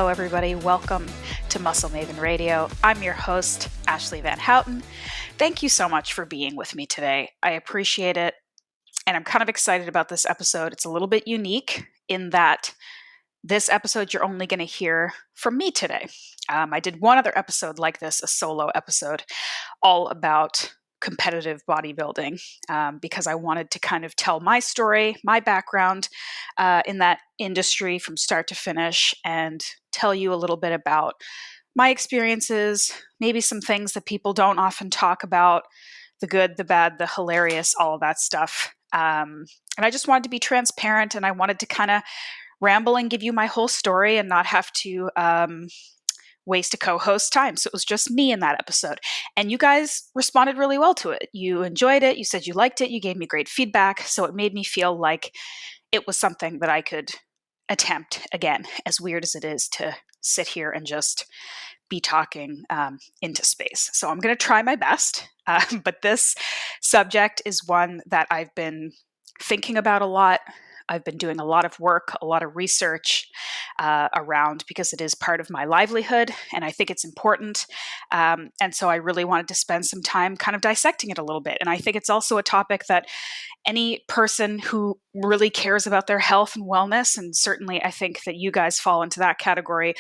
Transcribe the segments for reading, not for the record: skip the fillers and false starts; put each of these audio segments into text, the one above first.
Hello, everybody. Welcome to Muscle Maven Radio. I'm your host, Ashleigh Van Houten. Thank you so much for being with me today. I appreciate it. And I'm kind of excited about this episode. It's a little bit unique in that this episode you're only going to hear from me today. I did one other episode like this, a solo episode, all about competitive bodybuilding, because I wanted to kind of tell my story, my background in that industry from start to finish, and tell you a little bit about my experiences, maybe some things that people don't often talk about, the good, the bad, the hilarious, all of that stuff. And I just wanted to be transparent, and I wanted to kind of ramble and give you my whole story and not have to waste a co-host's time. So it was just me in that episode. And you guys responded really well to it. You enjoyed it. You said you liked it. You gave me great feedback. So it made me feel like it was something that I could attempt again, as weird as it is to sit here and just be talking into space. So I'm going to try my best. But this subject is one that I've been thinking about a lot. I've been doing a lot of work, a lot of research around, because it is part of my livelihood and I think it's important. And so I really wanted to spend some time kind of dissecting it a little bit. And I think it's also a topic that any person who really cares about their health and wellness, and certainly I think that you guys fall into that category,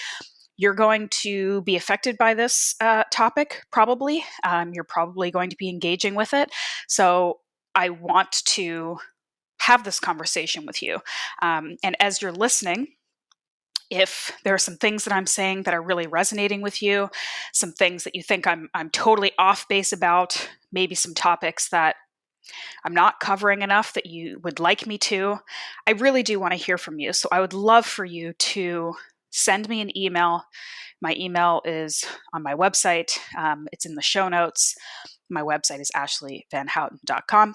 you're going to be affected by this topic, probably. You're probably going to be engaging with it. So I want to have this conversation with you. And as you're listening, if there are some things that I'm saying that are really resonating with you, some things that you think I'm totally off base about, maybe some topics that I'm not covering enough that you would like me to, I really do want to hear from you. So I would love for you to send me an email. My email is on my website. It's in the show notes. My website is ashleighvanhouten.com.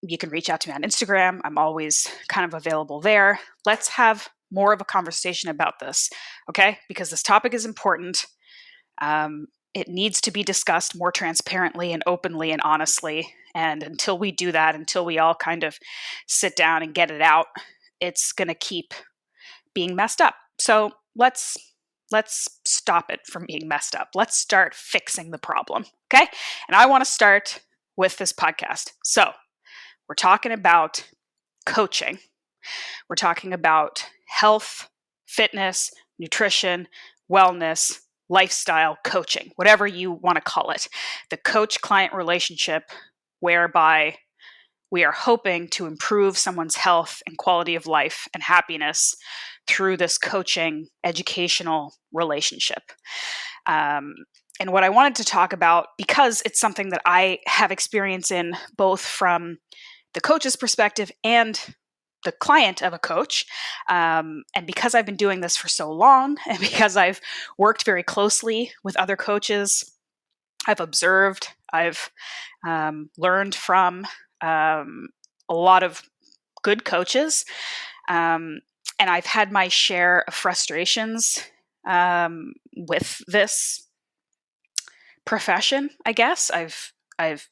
You can reach out to me on Instagram. I'm always kind of available there. Let's have more of a conversation about this, okay? Because this topic is important. It needs to be discussed more transparently and openly and honestly. And until we do that, until we all kind of sit down and get it out, it's going to keep being messed up. So let's stop it from being messed up. Let's start fixing the problem, okay? And I want to start with this podcast. So we're talking about coaching. We're talking about health, fitness, nutrition, wellness, lifestyle coaching, whatever you want to call it. The coach-client relationship whereby we are hoping to improve someone's health and quality of life and happiness through this coaching educational relationship. And what I wanted to talk about, because it's something that I have experience in both from the coach's perspective and the client of a coach, and because I've been doing this for so long, and because I've worked very closely with other coaches, I've observed, I've learned from a lot of good coaches, and I've had my share of frustrations with this profession, I guess. I've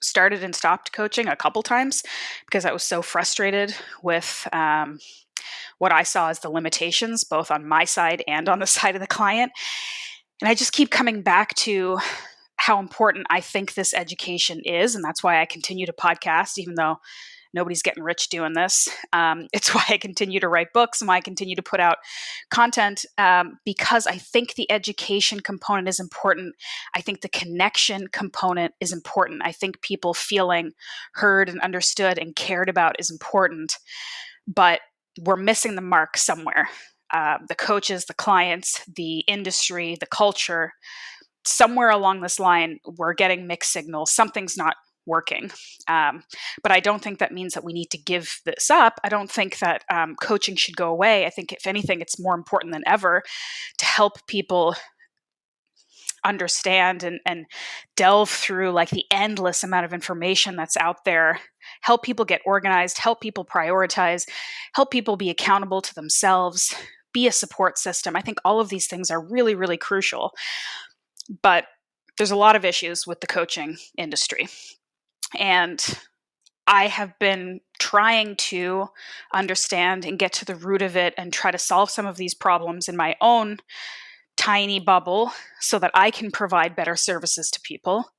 started and stopped coaching a couple times because I was so frustrated with what I saw as the limitations, both on my side and on the side of the client. And I just keep coming back to how important I think this education is. And that's why I continue to podcast, even though nobody's getting rich doing this. It's why I continue to write books and why I continue to put out content, because I think the education component is important. I think the connection component is important. I think people feeling heard and understood and cared about is important, but we're missing the mark somewhere. The coaches, the clients, the industry, the culture, somewhere along this line, we're getting mixed signals. Something's not working. But I don't think that means that we need to give this up. I don't think that coaching should go away. I think if anything, it's more important than ever to help people understand and delve through like the endless amount of information that's out there, help people get organized, help people prioritize, help people be accountable to themselves, be a support system. I think all of these things are really, really crucial. But there's a lot of issues with the coaching industry. And I have been trying to understand and get to the root of it and try to solve some of these problems in my own tiny bubble so that I can provide better services to people.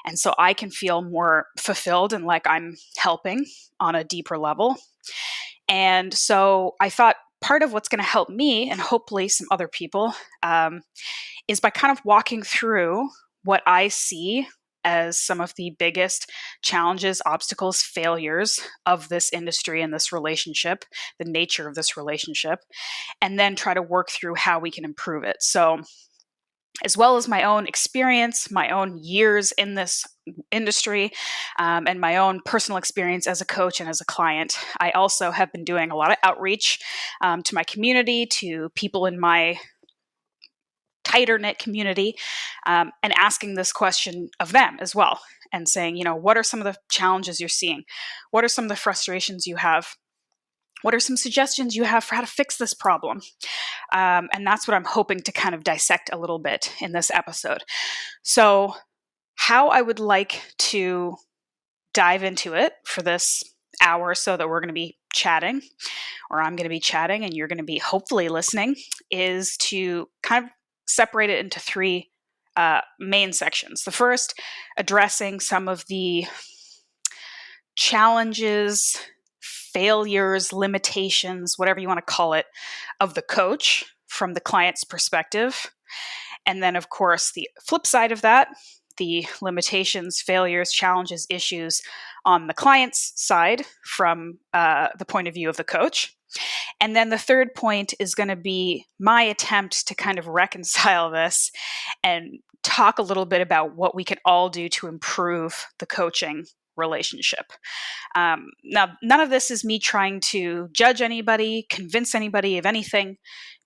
And so I can feel more fulfilled and like I'm helping on a deeper level. And so I thought part of what's going to help me and hopefully some other people is by kind of walking through what I see as some of the biggest challenges, obstacles, failures of this industry and this relationship, the nature of this relationship, and then try to work through how we can improve it. So, as well as my own experience, my own years in this industry, and my own personal experience as a coach and as a client, I also have been doing a lot of outreach to my community, to people in my tighter knit community, and asking this question of them as well, and saying, what are some of the challenges you're seeing? What are some of the frustrations you have? What are some suggestions you have for how to fix this problem? And that's what I'm hoping to kind of dissect a little bit in this episode. So, how I would like to dive into it for this hour or so that we're going to be chatting, or I'm going to be chatting and you're going to be hopefully listening, is to kind of separate it into three main sections. The first, addressing some of the challenges, failures, limitations, whatever you want to call it, of the coach from the client's perspective. And then, of course, the flip side of that, the limitations, failures, challenges, issues on the client's side from the point of view of the coach. And then the third point is going to be my attempt to kind of reconcile this and talk a little bit about what we can all do to improve the coaching relationship. Now, none of this is me trying to judge anybody, convince anybody of anything,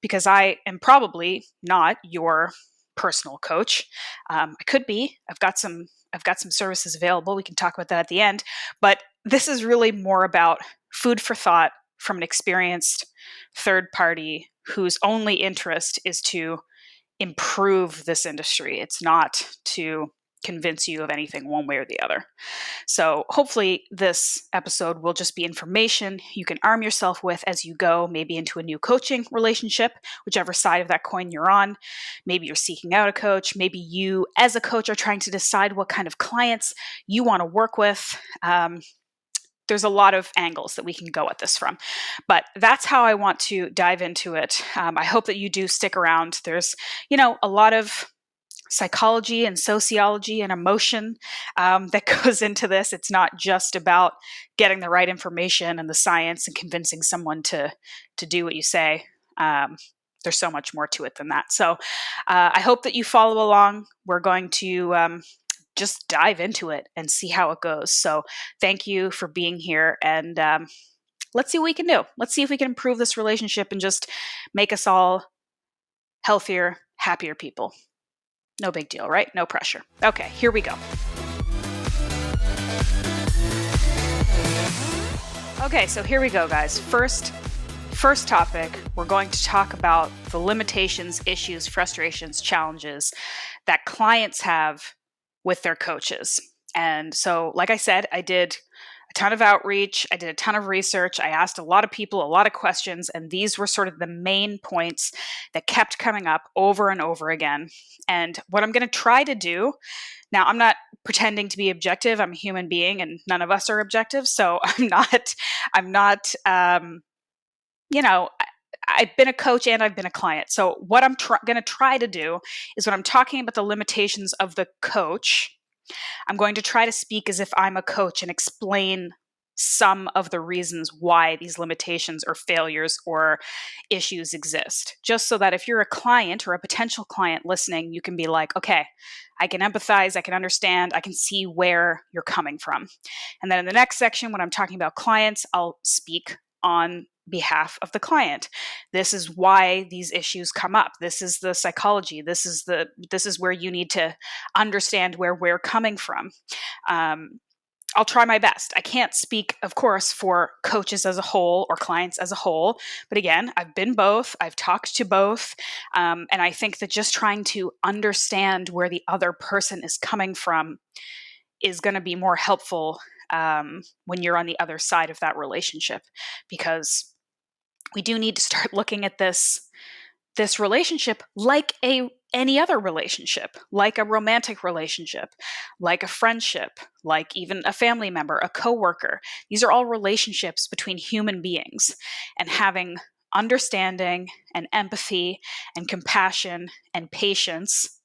because I am probably not your personal coach. I could be. I've got some services available. We can talk about that at the end. But this is really more about food for thought from an experienced third party whose only interest is to improve this industry. It's not to convince you of anything one way or the other. So hopefully this episode will just be information you can arm yourself with as you go, maybe into a new coaching relationship, whichever side of that coin you're on. Maybe you're seeking out a coach. Maybe you as a coach are trying to decide what kind of clients you want to work with. There's a lot of angles that we can go at this from, but that's how I want to dive into it. I hope that you do stick around. There's, a lot of psychology and sociology and emotion that goes into this. It's not just about getting the right information and the science and convincing someone to do what you say. There's so much more to it than that. So I hope that you follow along. We're going to just dive into it and see how it goes. So thank you for being here, and let's see what we can do. Let's see if we can improve this relationship and just make us all healthier, happier people. No big deal, right? No pressure. Okay, here we go. Okay, so here we go, guys. First topic, we're going to talk about the limitations, issues, frustrations, challenges that clients have with their coaches. And so, like I said, I did a ton of outreach. I did a ton of research. I asked a lot of people a lot of questions, and these were sort of the main points that kept coming up over and over again. And what I'm going to try to do now, I'm not pretending to be objective. I'm a human being, and none of us are objective. So I've been a coach and I've been a client. So what I'm going to try to do is, when I'm talking about the limitations of the coach, I'm going to try to speak as if I'm a coach and explain some of the reasons why these limitations or failures or issues exist. Just so that if you're a client or a potential client listening, you can be like, okay, I can empathize, I can understand, I can see where you're coming from. And then in the next section, when I'm talking about clients, I'll speak on behalf of the client. This is why these issues come up. This is the psychology. This is where you need to understand where we're coming from. I'll try my best. I can't speak, of course, for coaches as a whole or clients as a whole. But again, I've been both. I've talked to both. And I think that just trying to understand where the other person is coming from is going to be more helpful when you're on the other side of that relationship, because we do need to start looking at this relationship like any other relationship, like a romantic relationship, like a friendship, like even a family member, a coworker. These are all relationships between human beings, and having understanding and empathy and compassion and patience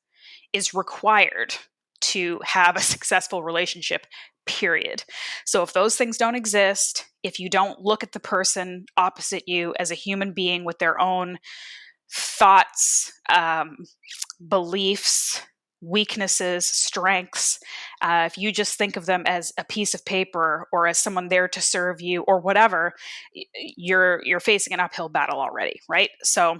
is required to have a successful relationship, period. So if those things don't exist, if you don't look at the person opposite you as a human being with their own thoughts, beliefs, weaknesses, strengths, if you just think of them as a piece of paper or as someone there to serve you or whatever, you're facing an uphill battle already, right? So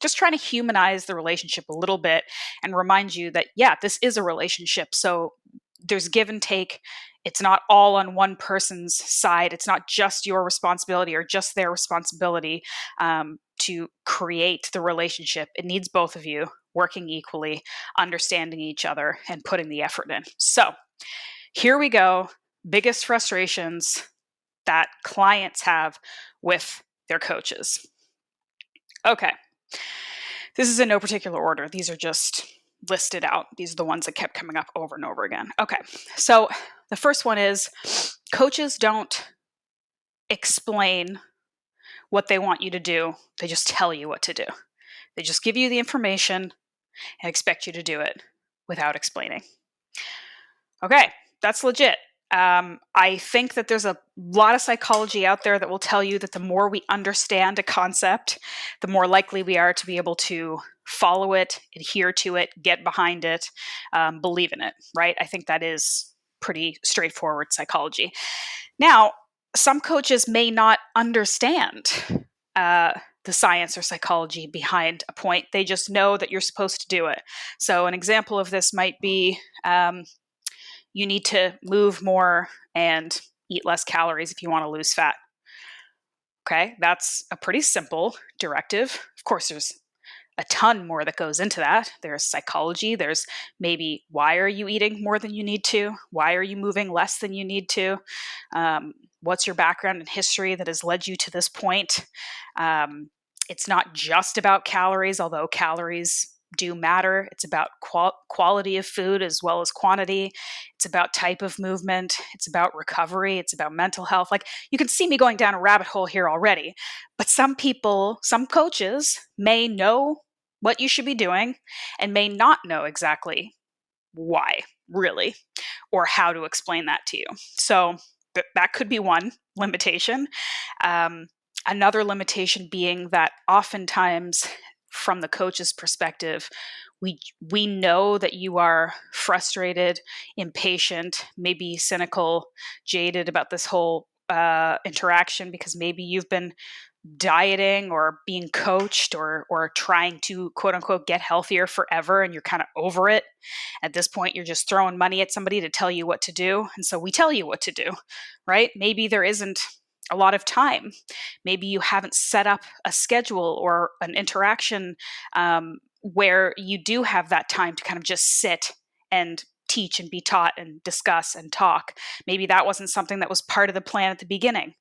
just trying to humanize the relationship a little bit and remind you that, yeah, this is a relationship. So there's give and take. It's not all on one person's side. It's not just your responsibility or just their responsibility to create the relationship. It needs both of you working equally, understanding each other, and putting the effort in. So here we go. Biggest frustrations that clients have with their coaches. Okay. This is in no particular order. These are just listed out. These are the ones that kept coming up over and over again. Okay. So the first one is coaches don't explain what they want you to do. They just tell you what to do. They just give you the information and expect you to do it without explaining. Okay, that's legit. I think that there's a lot of psychology out there that will tell you that the more we understand a concept, the more likely we are to be able to follow it, adhere to it, get behind it, believe in it, right? I think that is pretty straightforward psychology. Now, some coaches may not understand the science or psychology behind a point. They just know that you're supposed to do it. So an example of this might be you need to move more and eat less calories if you want to lose fat. Okay, that's a pretty simple directive. Of course, there's a ton more that goes into that. There's psychology. There's maybe why are you eating more than you need to? Why are you moving less than you need to? What's your background and history that has led you to this point? It's not just about calories, although calories do matter. It's about quality of food as well as quantity. It's about type of movement. It's about recovery. It's about mental health. Like, you can see me going down a rabbit hole here already. But some people, some coaches may know what you should be doing and may not know exactly why, really, or how to explain that to you. So that could be one limitation. Another limitation being that oftentimes, from the coach's perspective, we know that you are frustrated, impatient, maybe cynical, jaded about this whole interaction because maybe you've been dieting or being coached or trying to quote unquote get healthier forever, and you're kind of over it. At this point, you're just throwing money at somebody to tell you what to do. And so we tell you what to do, right? Maybe there isn't a lot of time. Maybe you haven't set up a schedule or an interaction where you do have that time to kind of just sit and teach and be taught and discuss and talk. Maybe that wasn't something that was part of the plan at the beginning.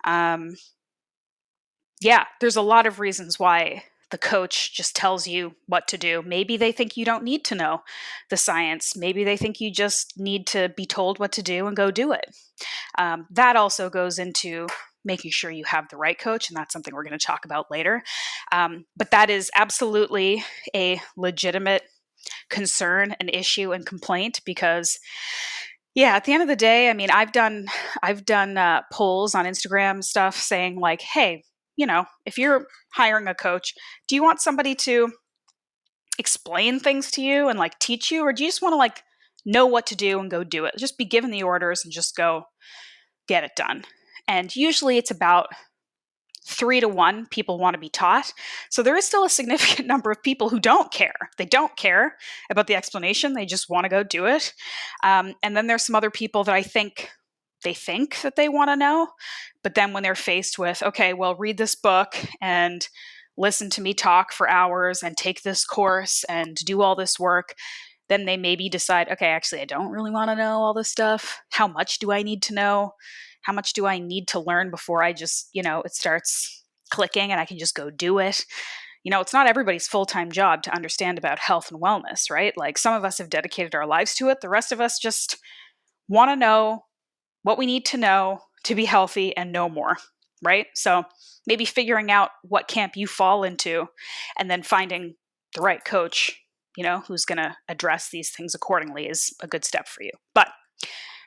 Yeah, there's a lot of reasons why the coach just tells you what to do. Maybe they think you don't need to know the science. Maybe they think you just need to be told what to do and go do it. That also goes into making sure you have the right coach, and that's something we're going to talk about later. But that is absolutely a legitimate concern, an issue, and complaint because, yeah, at the end of the day, I mean, I've done polls on Instagram stuff saying like, hey, if you're hiring a coach, do you want somebody to explain things to you and like teach you, or do you just want to like know what to do and go do it? Just be given the orders and just go get it done. And usually it's about 3-1 people want to be taught. So there is still a significant number of people who don't care. They don't care about the explanation. They just want to go do it. And then there's some other people that I think they think that they want to know. But then when they're faced with, okay, well, read this book and listen to me talk for hours and take this course and do all this work, then they maybe decide, okay, actually, I don't really want to know all this stuff. How much do I need to know? How much do I need to learn before I just, it starts clicking and I can just go do it? It's not everybody's full-time job to understand about health and wellness, right? Like some of us have dedicated our lives to it. The rest of us just want to know what we need to know to be healthy and no more, right? So maybe figuring out what camp you fall into and then finding the right coach, who's going to address these things accordingly is a good step for you. But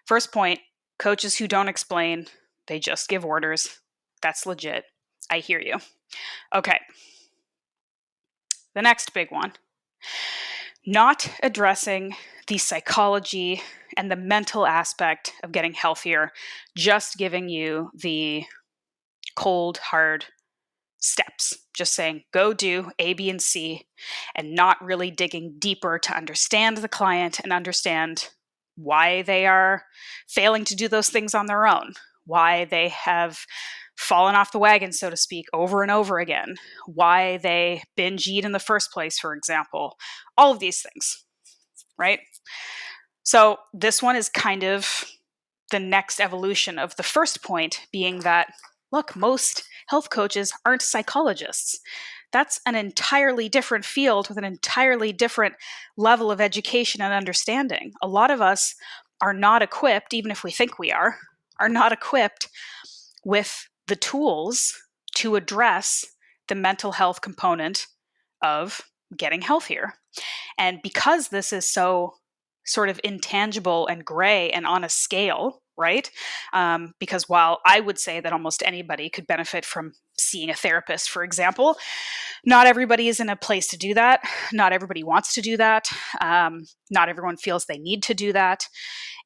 first point, coaches who don't explain, they just give orders. That's legit. I hear you. Okay. The next big one, not addressing the psychology and the mental aspect of getting healthier, just giving you the cold, hard steps, just saying, go do A, B, and C, and not really digging deeper to understand the client and understand why they are failing to do those things on their own, why they have fallen off the wagon, so to speak, over and over again, why they binge eat in the first place, for example, all of these things, right? So this one is kind of the next evolution of the first point, being that, look, most health coaches aren't psychologists. That's an entirely different field with an entirely different level of education and understanding. A lot of us are not equipped, even if we think we are not equipped with the tools to address the mental health component of getting healthier. And because this is so sort of intangible and gray and on a scale, right? Because while I would say that almost anybody could benefit from seeing a therapist, for example, not everybody is in a place to do that. Not everybody wants to do that. Not everyone feels they need to do that.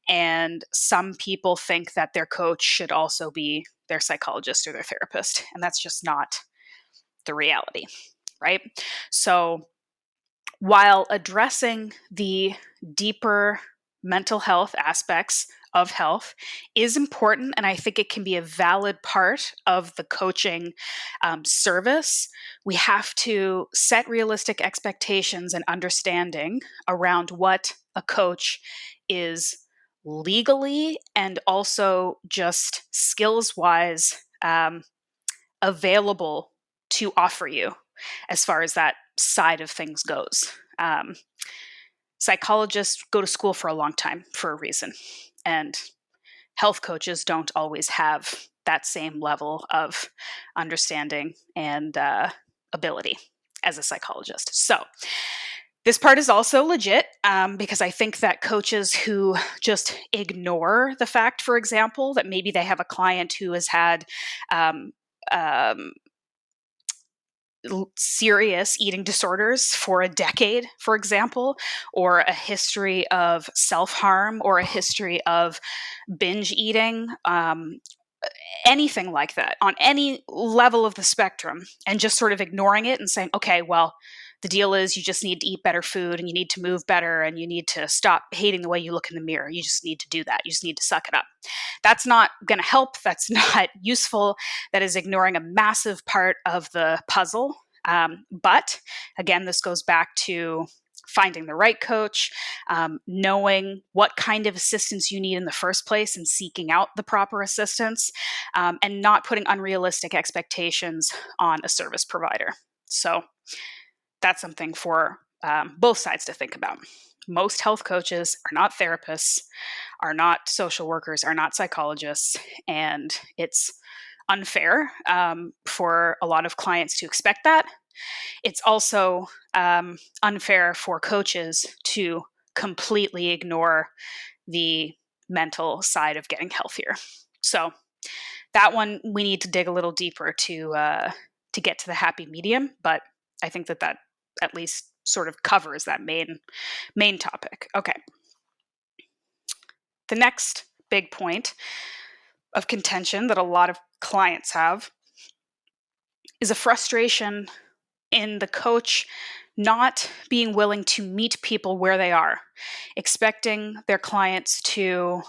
And some people think that their coach should also be their psychologist or their therapist. And that's just not the reality, right? So while addressing the deeper mental health aspects of health is important, and I think it can be a valid part of the coaching service, we have to set realistic expectations and understanding around what a coach is legally and also just skills-wise available to offer you as far as that side of things goes. Psychologists go to school for a long time for a reason, and health coaches don't always have that same level of understanding and ability as a psychologist. So this part is also legit because I think that coaches who just ignore the fact, for example, that maybe they have a client who has had serious eating disorders for a decade, for example, or a history of self-harm or a history of binge eating, anything like that on any level of the spectrum, and just sort of ignoring it and saying, okay, well, the deal is you just need to eat better food and you need to move better and you need to stop hating the way you look in the mirror. You just need to do that. You just need to suck it up. That's not going to help. That's not useful. That is ignoring a massive part of the puzzle. But again, this goes back to finding the right coach, knowing what kind of assistance you need in the first place and seeking out the proper assistance, and not putting unrealistic expectations on a service provider. So that's something for both sides to think about. Most health coaches are not therapists, are not social workers, are not psychologists, and it's unfair for a lot of clients to expect that. It's also unfair for coaches to completely ignore the mental side of getting healthier. So that one we need to dig a little deeper to get to the happy medium, but I think that at least sort of covers that main topic. Okay. The next big point of contention that a lot of clients have is a frustration in the coach not being willing to meet people where they are, expecting their clients to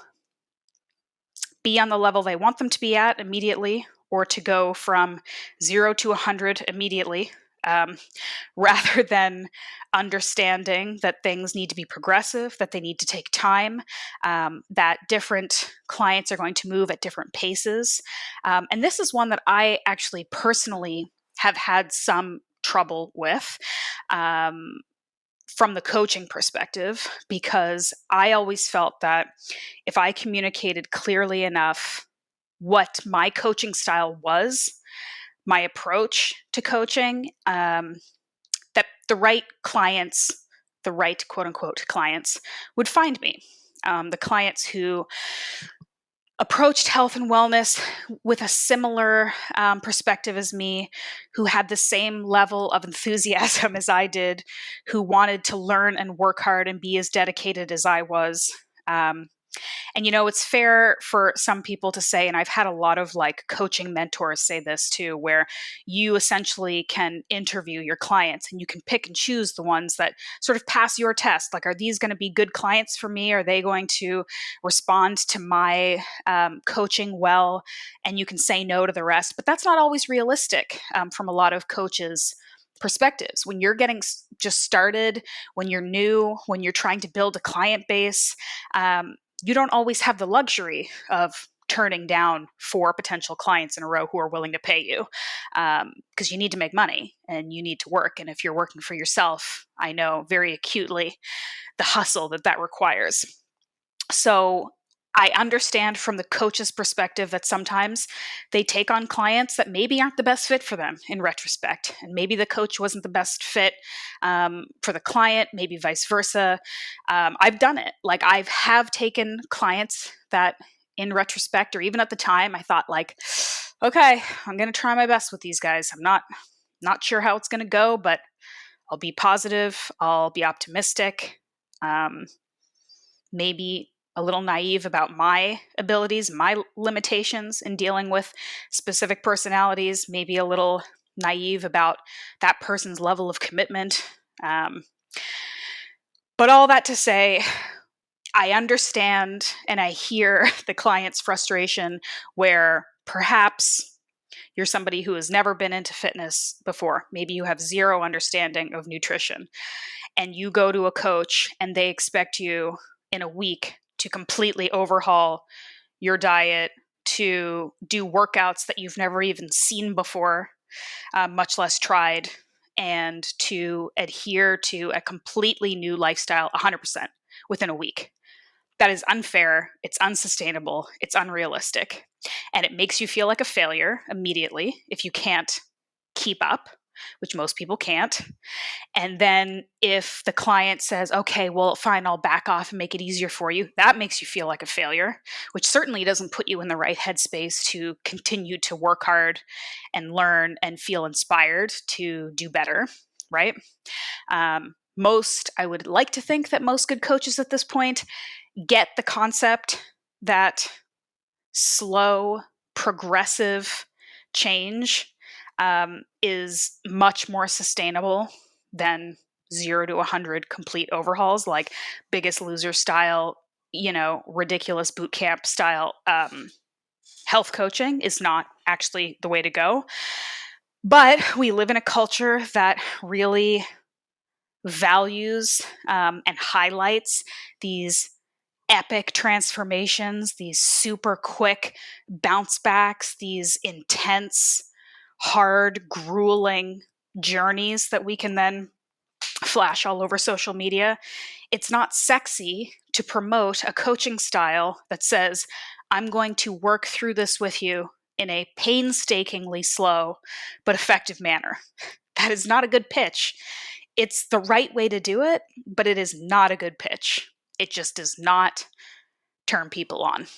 be on the level they want them to be at immediately, or to go from 0 to 100 immediately, rather than understanding that things need to be progressive, that they need to take time, that different clients are going to move at different paces. And this is one that I actually personally have had some trouble with. From the coaching perspective, because I always felt that if I communicated clearly enough what my coaching style was, my approach to coaching, that the right clients, the right quote unquote clients, would find me. The clients who approached health and wellness with a similar perspective as me, who had the same level of enthusiasm as I did, who wanted to learn and work hard and be as dedicated as I was. And it's fair for some people to say, and I've had a lot of like coaching mentors say this too, where you essentially can interview your clients and you can pick and choose the ones that sort of pass your test. Like, are these going to be good clients for me? Are they going to respond to my coaching well? And you can say no to the rest. But that's not always realistic from a lot of coaches' perspectives. When you're getting just started, when you're new, when you're trying to build a client base, you don't always have the luxury of turning down 4 potential clients in a row who are willing to pay you, because you need to make money and you need to work. And if you're working for yourself, I know very acutely the hustle that requires. So I understand from the coach's perspective that sometimes they take on clients that maybe aren't the best fit for them in retrospect. And maybe the coach wasn't the best fit for the client, maybe vice versa. I've done it. Like, I have taken clients that in retrospect, or even at the time, I thought like, okay, I'm going to try my best with these guys. I'm not sure how it's going to go, but I'll be positive. I'll be optimistic. Maybe a little naive about my abilities, my limitations in dealing with specific personalities, maybe a little naive about that person's level of commitment. But all that to say, I understand and I hear the client's frustration where perhaps you're somebody who has never been into fitness before. Maybe you have zero understanding of nutrition, and you go to a coach and they expect you in a week to completely overhaul your diet, to do workouts that you've never even seen before, much less tried, and to adhere to a completely new lifestyle 100% within a week. That is unfair, it's unsustainable, it's unrealistic, and it makes you feel like a failure immediately if you can't keep up, which most people can't. And then if the client says, okay, well, fine, I'll back off and make it easier for you, that makes you feel like a failure, which certainly doesn't put you in the right headspace to continue to work hard and learn and feel inspired to do better, right? I would like to think that most good coaches at this point get the concept that slow, progressive change is much more sustainable than 0 to 100 complete overhauls, like Biggest Loser style, ridiculous boot camp style health coaching is not actually the way to go. But we live in a culture that really values and highlights these epic transformations, these super quick bounce backs, these intense, hard, grueling journeys that we can then flash all over social media. It's not sexy to promote a coaching style that says, I'm going to work through this with you in a painstakingly slow but effective manner. That is not a good pitch. It's the right way to do it, but it is not a good pitch. It just does not turn people on.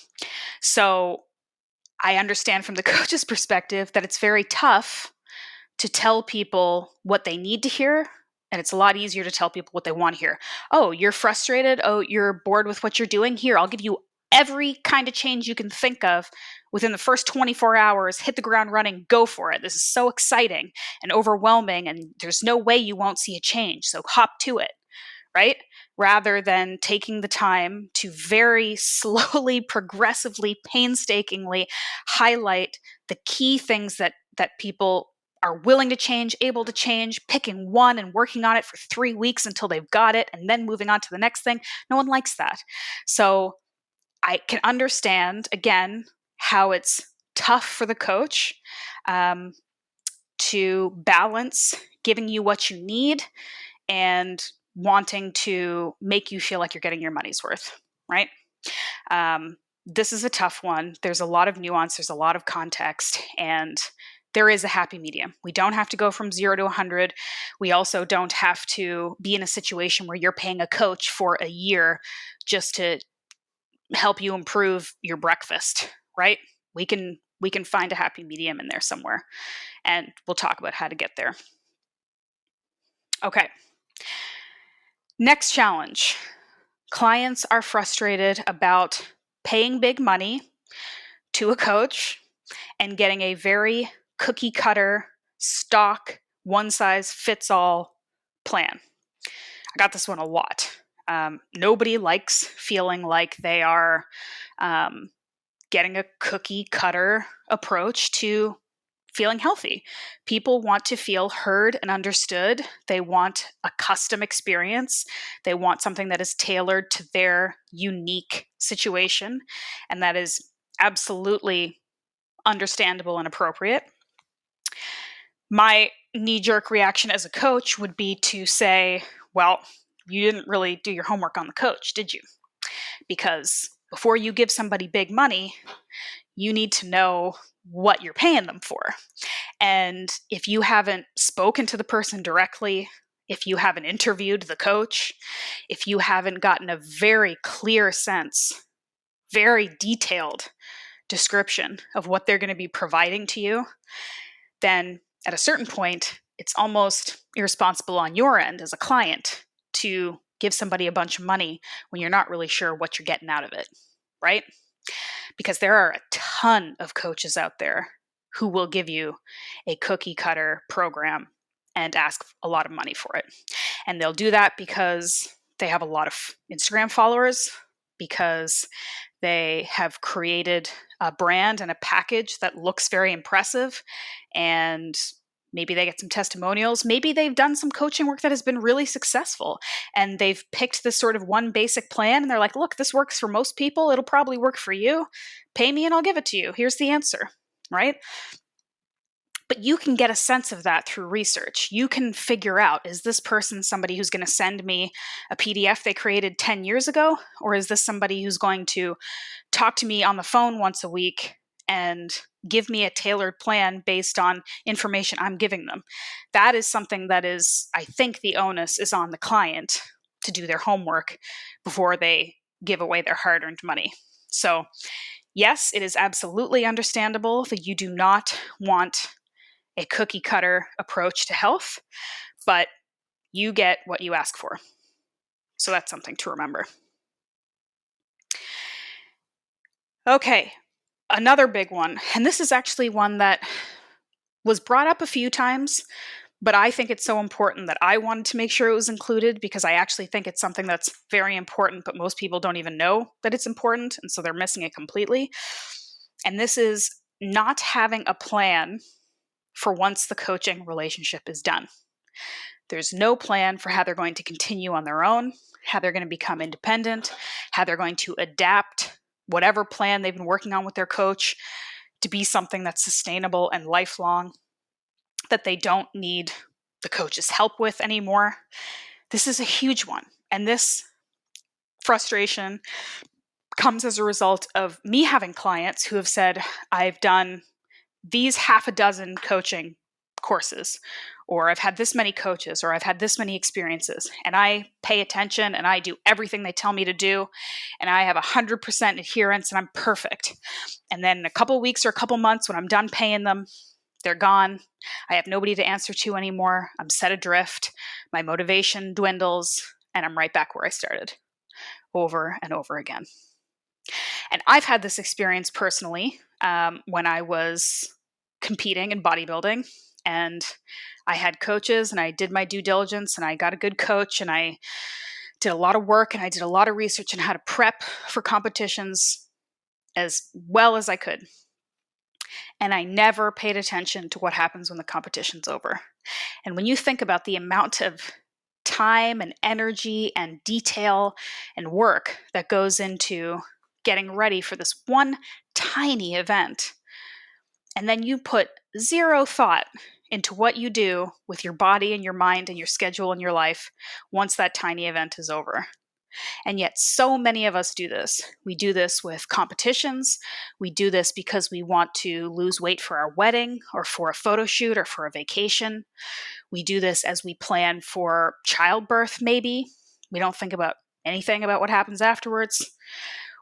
So I understand from the coach's perspective that it's very tough to tell people what they need to hear. And it's a lot easier to tell people what they want to hear. Oh, you're frustrated. Oh, you're bored with what you're doing. Here, I'll give you every kind of change you can think of within the first 24 hours. Hit the ground running. Go for it. This is so exciting and overwhelming, and there's no way you won't see a change. So hop to it, right? Rather than taking the time to very slowly, progressively, painstakingly highlight the key things that people are willing to change, able to change, picking one and working on it for 3 weeks until they've got it and then moving on to the next thing. No one likes that. So I can understand, again, how it's tough for the coach to balance giving you what you need and wanting to make you feel like you're getting your money's worth, right? This is a tough one. There's a lot of nuance, there's a lot of context, and there is a happy medium. We don't have to go from 0 to 100. We also don't have to be in a situation where you're paying a coach for a year just to help you improve your breakfast, right? We can find a happy medium in there somewhere, and we'll talk about how to get there. Okay. Next challenge. Clients are frustrated about paying big money to a coach and getting a very cookie cutter, stock, one size fits all plan. I got this one a lot. Nobody likes feeling like they are getting a cookie cutter approach to feeling healthy. People want to feel heard and understood. They want a custom experience. They want something that is tailored to their unique situation. And that is absolutely understandable and appropriate. My knee-jerk reaction as a coach would be to say, well, you didn't really do your homework on the coach, did you? Because before you give somebody big money, you need to know what you're paying them for. And if you haven't spoken to the person directly, if you haven't interviewed the coach, if you haven't gotten a very clear sense, very detailed description of what they're going to be providing to you, then at a certain point, it's almost irresponsible on your end as a client to give somebody a bunch of money when you're not really sure what you're getting out of it, right? Because there are a ton of coaches out there who will give you a cookie cutter program and ask a lot of money for it. And they'll do that because they have a lot of Instagram followers, because they have created a brand and a package that looks very impressive, and maybe they get some testimonials. Maybe they've done some coaching work that has been really successful, and they've picked this sort of one basic plan, and they're like, look, this works for most people. It'll probably work for you. Pay me and I'll give it to you. Here's the answer, right? But you can get a sense of that through research. You can figure out, is this person somebody who's going to send me a PDF they created 10 years ago? Or is this somebody who's going to talk to me on the phone once a week and give me a tailored plan based on information I'm giving them? That is something that is, I think the onus is on the client to do their homework before they give away their hard-earned money. So yes, it is absolutely understandable that you do not want a cookie cutter approach to health, but you get what you ask for. So that's something to remember. Okay, another big one, and this is actually one that was brought up a few times, but I think it's so important that I wanted to make sure it was included because I actually think it's something that's very important, but most people don't even know that it's important, and so they're missing it completely. And this is not having a plan for once the coaching relationship is done. There's no plan for how they're going to continue on their own, how they're going to become independent, how they're going to adapt whatever plan they've been working on with their coach to be something that's sustainable and lifelong, that they don't need the coach's help with anymore. This is a huge one. And this frustration comes as a result of me having clients who have said, I've done these half a dozen coaching courses, or I've had this many coaches, or I've had this many experiences, and I pay attention and I do everything they tell me to do, and I have 100% adherence and I'm perfect. And then in a couple weeks or a couple months when I'm done paying them, they're gone. I have nobody to answer to anymore. I'm set adrift. My motivation dwindles, and I'm right back where I started, over and over again. And I've had this experience personally when I was competing in bodybuilding, and I had coaches, and I did my due diligence, and I got a good coach, and I did a lot of work, and I did a lot of research on how to prep for competitions as well as I could. and I never paid attention to what happens when the competition's over. And when you think about the amount of time and energy and detail and work that goes into getting ready for this one tiny event, and then you put zero thought into what you do with your body and your mind and your schedule and your life once that tiny event is over. And yet, so many of us do this. We do this with competitions. We do this because we want to lose weight for our wedding or for a photo shoot or for a vacation. We do this as we plan for childbirth, maybe. We don't think about anything about what happens afterwards.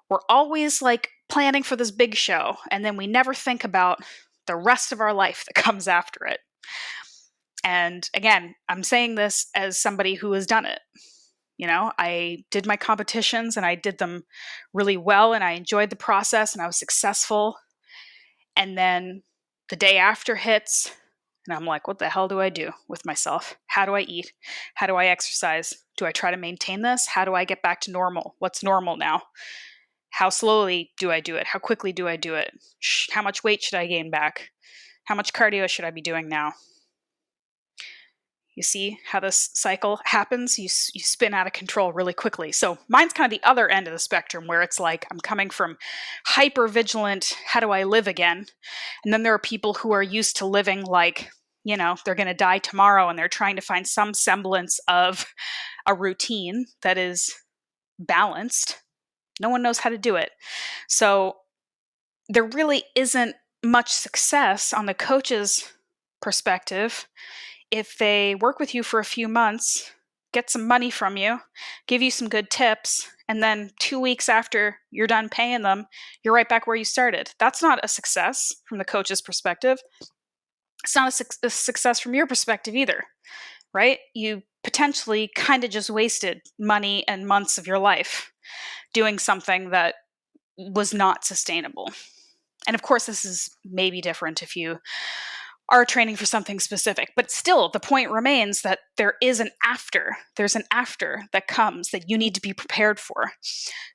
We're always like planning for this big show, and then we never think about the rest of our life that comes after it. And again, I'm saying this as somebody who has done it. I did my competitions and I did them really well and I enjoyed the process and I was successful. And then the day after hits and I'm like, what the hell do I do with myself? How do I eat? How do I exercise? Do I try to maintain this? How do I get back to normal? What's normal now? How slowly do I do it? How quickly do I do it? How much weight should I gain back? How much cardio should I be doing now? You see how this cycle happens? You spin out of control really quickly. So mine's kind of the other end of the spectrum where it's like I'm coming from hyper vigilant, how do I live again? And then there are people who are used to living like, they're going to die tomorrow and they're trying to find some semblance of a routine that is balanced. No one knows how to do it. So there really isn't much success on the coach's perspective if they work with you for a few months, get some money from you, give you some good tips, and then 2 weeks after you're done paying them, you're right back where you started. That's not a success from the coach's perspective. It's not a success from your perspective either, right? You potentially kind of just wasted money and months of your life doing something that was not sustainable. And of course, this is maybe different if you are training for something specific. But still, the point remains that there is an after. There's an after that comes that you need to be prepared for.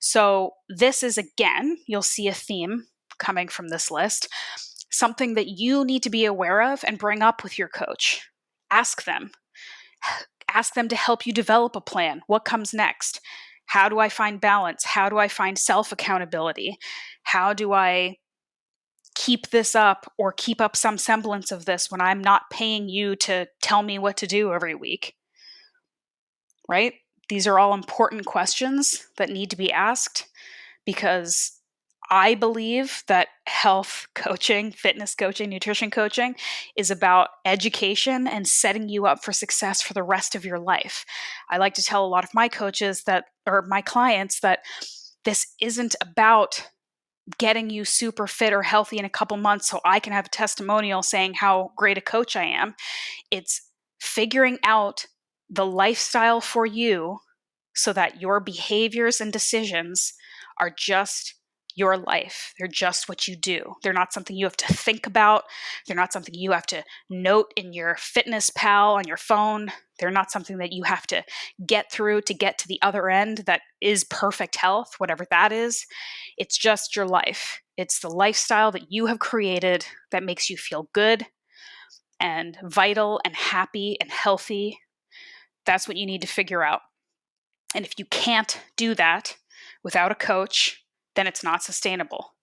So this is, again, you'll see a theme coming from this list, something that you need to be aware of and bring up with your coach. Ask them. Ask them to help you develop a plan. What comes next? How do I find balance? How do I find self-accountability? How do I keep this up or keep up some semblance of this when I'm not paying you to tell me what to do every week? Right? These are all important questions that need to be asked because I believe that health coaching, fitness coaching, nutrition coaching is about education and setting you up for success for the rest of your life. I like to tell a lot of my coaches or my clients that this isn't about getting you super fit or healthy in a couple months so I can have a testimonial saying how great a coach I am. It's figuring out the lifestyle for you so that your behaviors and decisions are just your life. They're just what you do. They're not something you have to think about. They're not something you have to note in your fitness pal on your phone. They're not something that you have to get through to get to the other end that is perfect health, whatever that is. It's just your life. It's the lifestyle that you have created that makes you feel good and vital and happy and healthy. That's what you need to figure out. And if you can't do that without a coach, then it's not sustainable.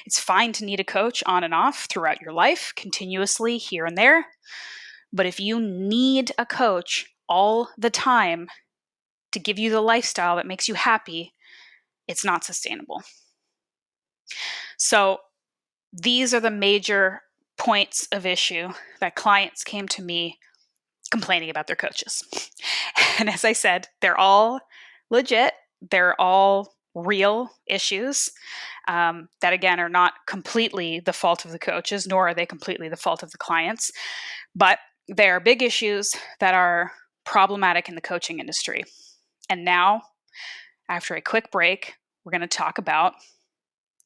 It's fine to need a coach on and off throughout your life, continuously here and there. But if you need a coach all the time to give you the lifestyle that makes you happy, it's not sustainable. So these are the major points of issue that clients came to me complaining about their coaches. And as I said, they're all legit. They're all real issues that, again, are not completely the fault of the coaches, nor are they completely the fault of the clients. But they are big issues that are problematic in the coaching industry. And now, after a quick break, we're going to talk about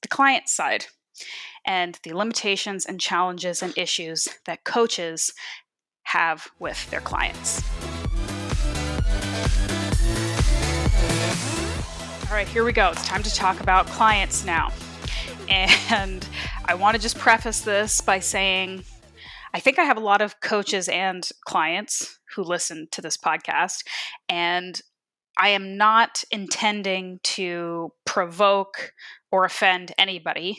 the client side and the limitations and challenges and issues that coaches have with their clients. All right, here we go. It's time to talk about clients now. And I want to just preface this by saying I think I have a lot of coaches and clients who listen to this podcast, and I am not intending to provoke or offend anybody.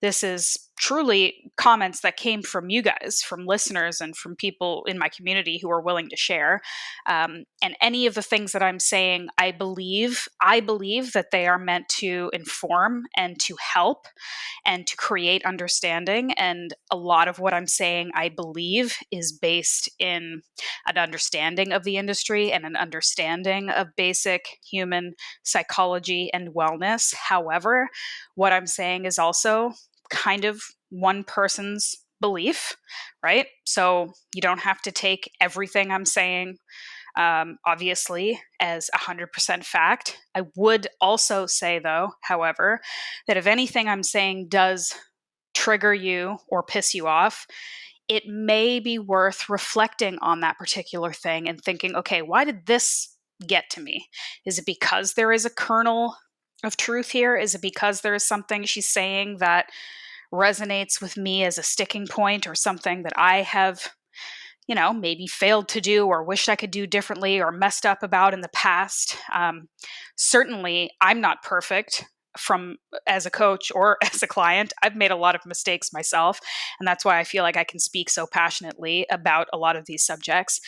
This is truly comments that came from you guys, from listeners, and from people in my community who are willing to share. And any of the things that I'm saying, I believe that they are meant to inform and to help and to create understanding. And a lot of what I'm saying, I believe, is based in an understanding of the industry and an understanding of basic human psychology and wellness. However, what I'm saying is also kind of one person's belief, right? So you don't have to take everything I'm saying obviously, as 100% fact. I would also say, though, however, that if anything I'm saying does trigger you or piss you off, it may be worth reflecting on that particular thing and thinking, okay, why did this get to me? Is it because there is a kernel of truth here? Is it because there is something she's saying that resonates with me as a sticking point, or something that I have maybe failed to do or wished I could do differently or messed up about in the past? Certainly, I'm not perfect from as a coach or as a client. I've made a lot of mistakes myself, and that's why I feel like I can speak so passionately about a lot of these subjects.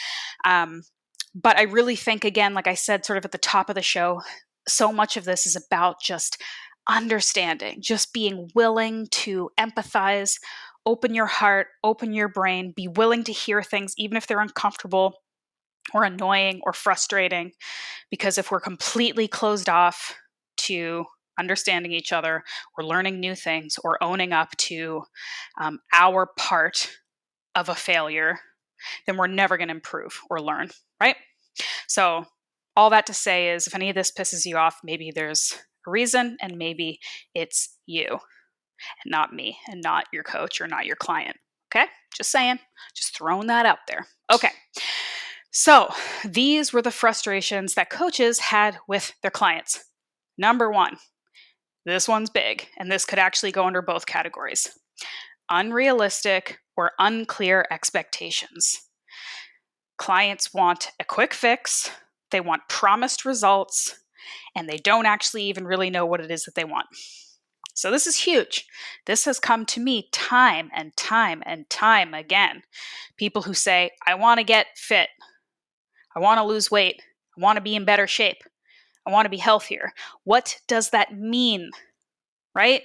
But I really think, again, like I said, sort of at the top of the show, so much of this is about just understanding, just being willing to empathize, open your heart, open your brain, be willing to hear things, even if they're uncomfortable or annoying or frustrating. Because if we're completely closed off to understanding each other or learning new things or owning up to our part of a failure, then we're never going to improve or learn, right? So, all that to say is, if any of this pisses you off, maybe there's a reason, and maybe it's you and not me and not your coach or not your client. Okay? Just saying, just throwing that out there. Okay. So, these were the frustrations that coaches had with their clients. Number one, this one's big, and this could actually go under both categories: unrealistic or unclear expectations. Clients want a quick fix, they want promised results, and they don't actually even really know what it is that they want. So this is huge. This has come to me time and time and time again. People who say, I want to get fit, I want to lose weight, I want to be in better shape, I want to be healthier. What does that mean? Right?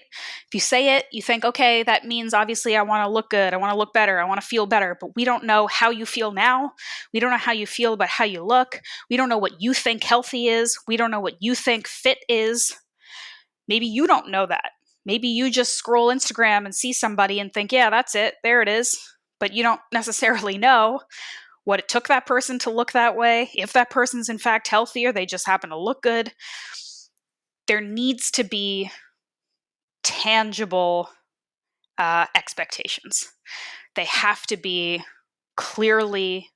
If you say it, you think, okay, that means obviously I want to look good, I want to look better, I want to feel better, but we don't know how you feel now. We don't know how you feel about how you look. We don't know what you think healthy is. We don't know what you think fit is. Maybe you don't know that. Maybe you just scroll Instagram and see somebody and think, yeah, that's it, there it is. But you don't necessarily know what it took that person to look that way. If that person's in fact healthier, they just happen to look good. There needs to be tangible expectations. They have to be clearly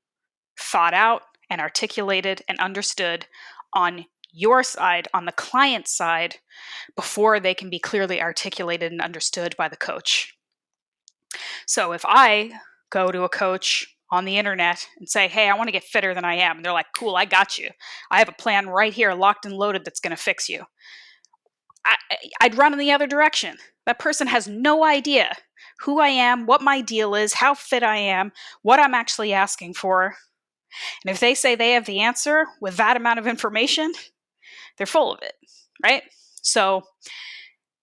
thought out and articulated and understood on your side, on the client side, before they can be clearly articulated and understood by the coach. So if I go to a coach on the internet and say, hey, I want to get fitter than I am, and they're like, cool, I got you. I have a plan right here, locked and loaded, that's going to fix you. I'd run in the other direction. That person has no idea who I am, what my deal is, how fit I am, what I'm actually asking for. And if they say they have the answer with that amount of information, they're full of it, right? So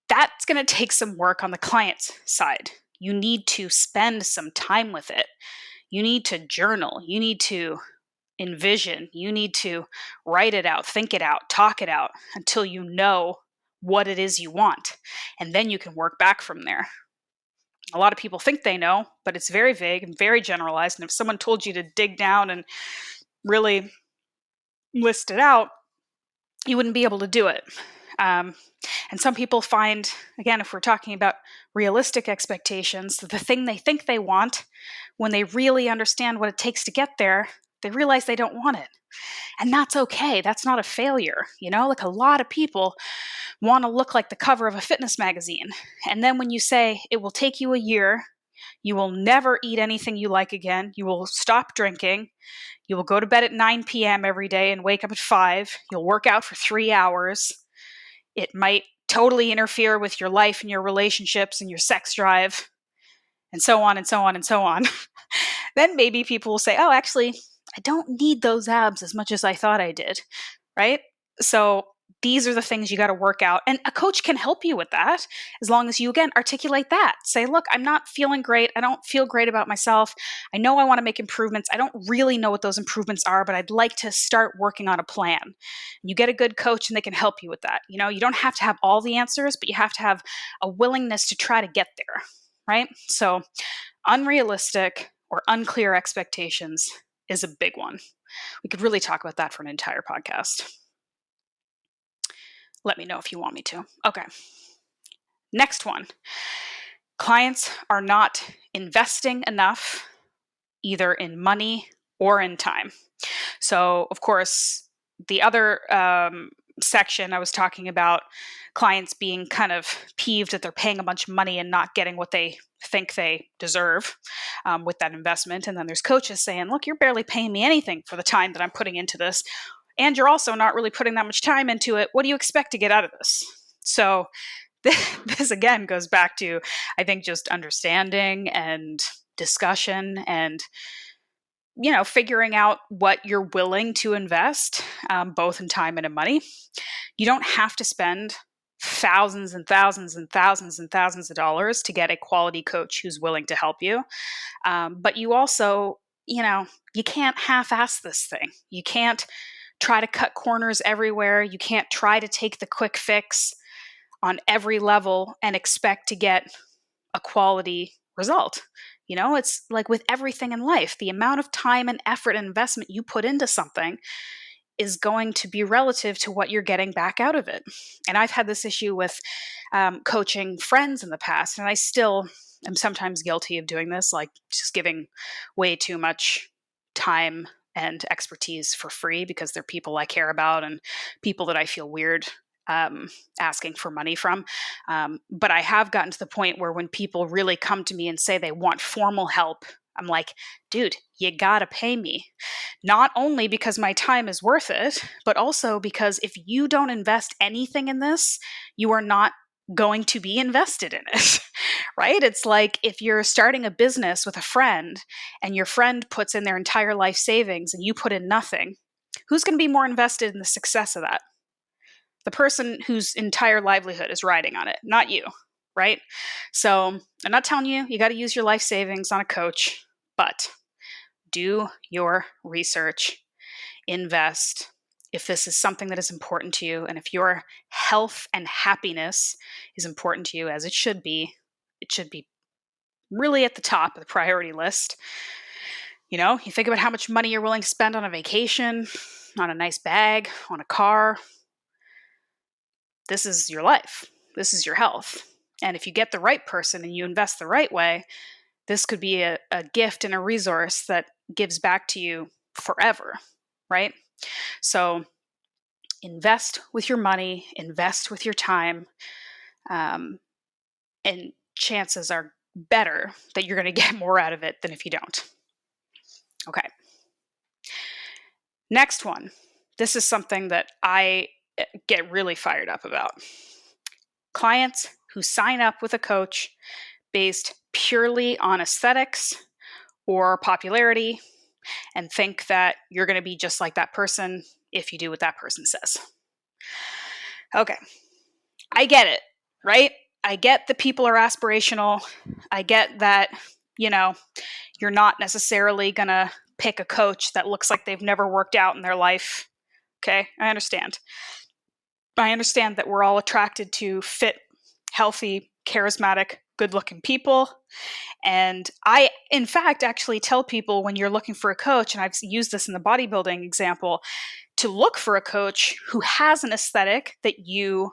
that's going to take some work on the client's side. You need to spend some time with it. You need to journal. You need to envision. You need to write it out, think it out, talk it out until you know what it is you want. And then you can work back from there. A lot of people think they know, but it's very vague and very generalized. And if someone told you to dig down and really list it out, you wouldn't be able to do it. And some people find, again, if we're talking about realistic expectations, the thing they think they want, when they really understand what it takes to get there, They realize they don't want it. And that's okay. That's not a failure. Like a lot of people want to look like the cover of a fitness magazine. And then when you say it will take you a year, you will never eat anything you like again, you will stop drinking, you will go to bed at 9 p.m. every day and wake up at 5, you'll work out for 3 hours, it might totally interfere with your life and your relationships and your sex drive, and so on and so on and so on. Then maybe people will say, oh, actually, I don't need those abs as much as I thought I did, right? So these are the things you got to work out. And a coach can help you with that as long as you, again, articulate that. Say, look, I'm not feeling great. I don't feel great about myself. I know I want to make improvements. I don't really know what those improvements are, but I'd like to start working on a plan. And you get a good coach and they can help you with that. You don't have to have all the answers, but you have to have a willingness to try to get there, right? So unrealistic or unclear expectations is a big one. We could really talk about that for an entire podcast. Let me know if you want me to. Okay. Next one. Clients are not investing enough either in money or in time. So, of course, the other section I was talking about clients being kind of peeved that they're paying a bunch of money and not getting what they think they deserve with that investment. And then there's coaches saying, look, you're barely paying me anything for the time that I'm putting into this. And you're also not really putting that much time into it. What do you expect to get out of this? So this again goes back to, I think, just understanding and discussion and, figuring out what you're willing to invest, both in time and in money. You don't have to spend thousands and thousands and thousands and thousands of dollars to get a quality coach who's willing to help you. But you also, you can't half-ass this thing. You can't try to cut corners everywhere. You can't try to take the quick fix on every level and expect to get a quality result. It's like with everything in life, the amount of time and effort and investment you put into something is going to be relative to what you're getting back out of it. And I've had this issue with coaching friends in the past, and I still am sometimes guilty of doing this, like just giving way too much time and expertise for free because they're people I care about and people that I feel weird asking for money from. But I have gotten to the point where when people really come to me and say they want formal help, I'm like, dude, you gotta pay me. Not only because my time is worth it, but also because if you don't invest anything in this, you are not going to be invested in it, right? It's like if you're starting a business with a friend and your friend puts in their entire life savings and you put in nothing, who's going to be more invested in the success of that? The person whose entire livelihood is riding on it, not you, right? So I'm not telling you got to use your life savings on a coach, but do your research, invest. If this is something that is important to you, and if your health and happiness is important to you, as it should be really at the top of the priority list. You think about how much money you're willing to spend on a vacation, on a nice bag, on a car. This is your life. This is your health. And if you get the right person and you invest the right way, this could be a gift and a resource that gives back to you forever, right? So invest with your money, invest with your time, and chances are better that you're going to get more out of it than if you don't. Okay. Next one. This is something that I get really fired up about. Clients who sign up with a coach based purely on aesthetics or popularity and think that you're going to be just like that person if you do what that person says. Okay. I get it, right? I get that people are aspirational. I get that, you're not necessarily going to pick a coach that looks like they've never worked out in their life. Okay, I understand. I understand that we're all attracted to fit, healthy, charismatic, good-looking people. And I, in fact, actually tell people when you're looking for a coach, and I've used this in the bodybuilding example, to look for a coach who has an aesthetic that you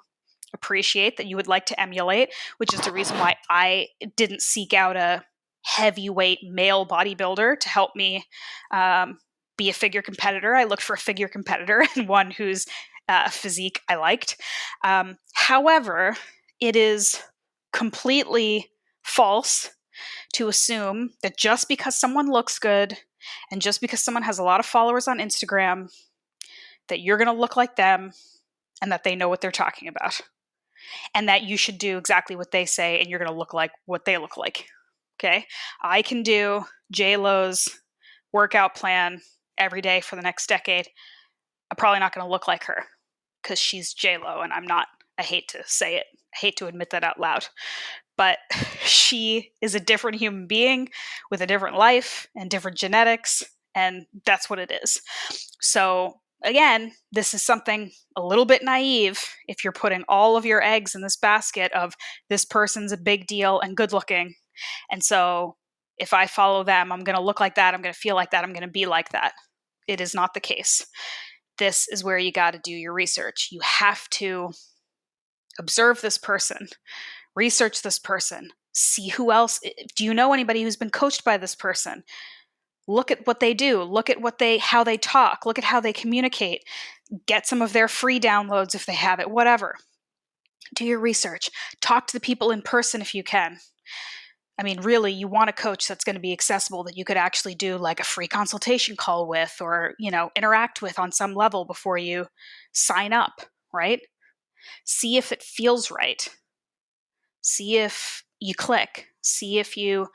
appreciate, that you would like to emulate, which is the reason why I didn't seek out a heavyweight male bodybuilder to help me be a figure competitor. I looked for a figure competitor and one whose physique I liked. However, it is completely false to assume that just because someone looks good and just because someone has a lot of followers on Instagram, that you're going to look like them and that they know what they're talking about and that you should do exactly what they say and you're going to look like what they look like. Okay. I can do J-Lo's workout plan every day for the next decade. I'm probably not going to look like her because she's J-Lo and I'm not. I hate to say it. I hate to admit that out loud. But she is a different human being with a different life and different genetics, and that's what it is. So again, this is something a little bit naive if you're putting all of your eggs in this basket of this person's a big deal and good looking. And so if I follow them, I'm going to look like that, I'm going to feel like that, I'm going to be like that. It is not the case. This is where you got to do your research. You have to observe this person, research this person, see who else. Do you know anybody who's been coached by this person? Look at what they do. Look at how they talk. Look at how they communicate. Get some of their free downloads if they have it, whatever. Do your research. Talk to the people in person if you can. I mean, really, you want a coach that's going to be accessible that you could actually do like a free consultation call with or, interact with on some level before you sign up, right? See if it feels right. See if you click. See if you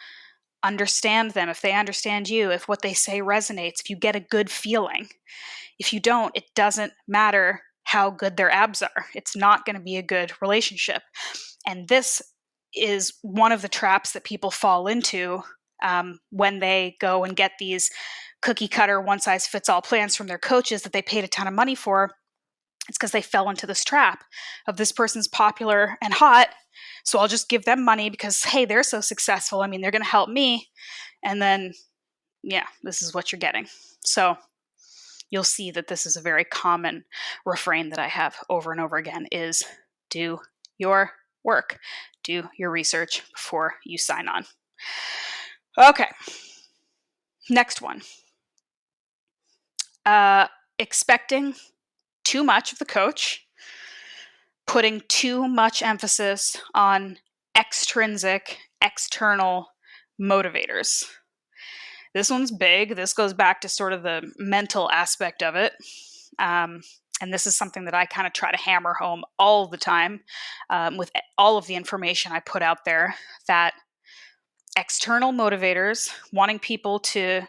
understand them, if they understand you, if what they say resonates, if you get a good feeling. If you don't, it doesn't matter how good their abs are. It's not going to be a good relationship. And this is one of the traps that people fall into when they go and get these cookie cutter, one size fits all plans from their coaches that they paid a ton of money for. It's because they fell into this trap of this person's popular and hot, so I'll just give them money because, hey, they're so successful. I mean, they're going to help me. And then, yeah, this is what you're getting. So you'll see that this is a very common refrain that I have over and over again is do your work. Do your research before you sign on. Okay. Next one. Expecting too much of the coach, putting too much emphasis on extrinsic, external motivators. This one's big. This goes back to sort of the mental aspect of it. And this is something that I kind of try to hammer home all the time with all of the information I put out there, that external motivators, wanting people to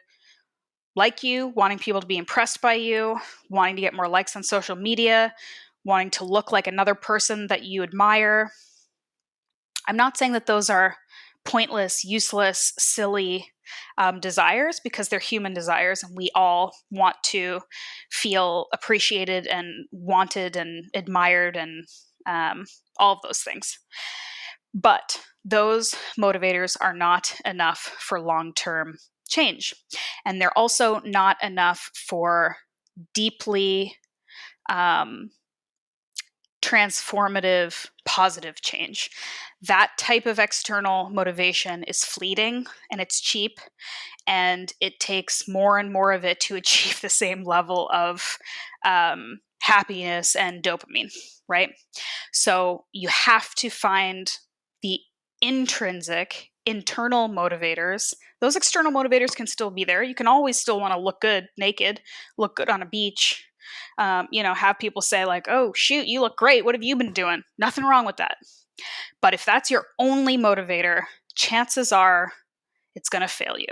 like you, wanting people to be impressed by you, wanting to get more likes on social media, wanting to look like another person that you admire. I'm not saying that those are pointless, useless, silly desires, because they're human desires and we all want to feel appreciated and wanted and admired and all of those things. But those motivators are not enough for long-term change. And they're also not enough for deeply transformative, positive change. That type of external motivation is fleeting and it's cheap, and it takes more and more of it to achieve the same level of happiness and dopamine, right? So you have to find the intrinsic, internal motivators. Those external motivators can still be there. You can always still want to look good naked, look good on a beach, have people say like, oh, shoot, you look great. What have you been doing? Nothing wrong with that. But if that's your only motivator, chances are it's going to fail you.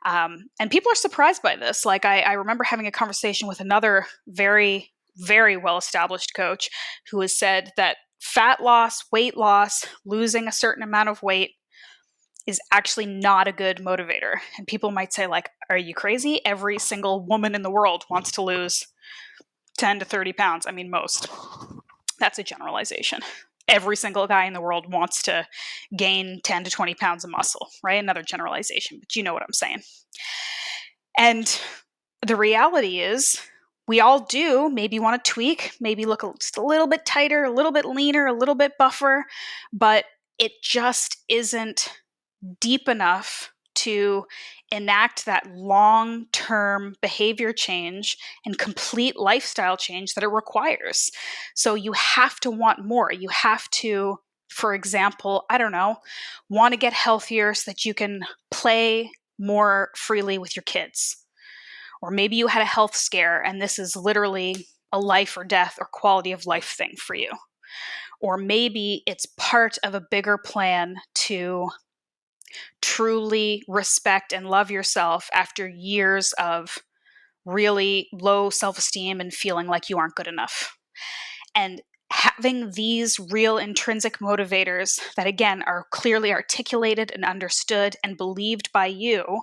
And people are surprised by this. Like I remember having a conversation with another very, very well-established coach who has said that fat loss, weight loss, losing a certain amount of weight is actually not a good motivator. And people might say like, are you crazy? Every single woman in the world wants to lose 10 to 30 pounds. I mean, most. That's a generalization. Every single guy in the world wants to gain 10 to 20 pounds of muscle, right? Another generalization, but you know what I'm saying. And the reality is we all do maybe want to tweak, maybe look just a little bit tighter, a little bit leaner, a little bit buffer, but it just isn't deep enough to enact that long-term behavior change and complete lifestyle change that it requires. So you have to want more. You have to, for example, I don't know, want to get healthier so that you can play more freely with your kids. Or maybe you had a health scare and this is literally a life or death or quality of life thing for you. Or maybe it's part of a bigger plan to truly respect and love yourself after years of really low self-esteem and feeling like you aren't good enough. And having these real intrinsic motivators that, again, are clearly articulated and understood and believed by you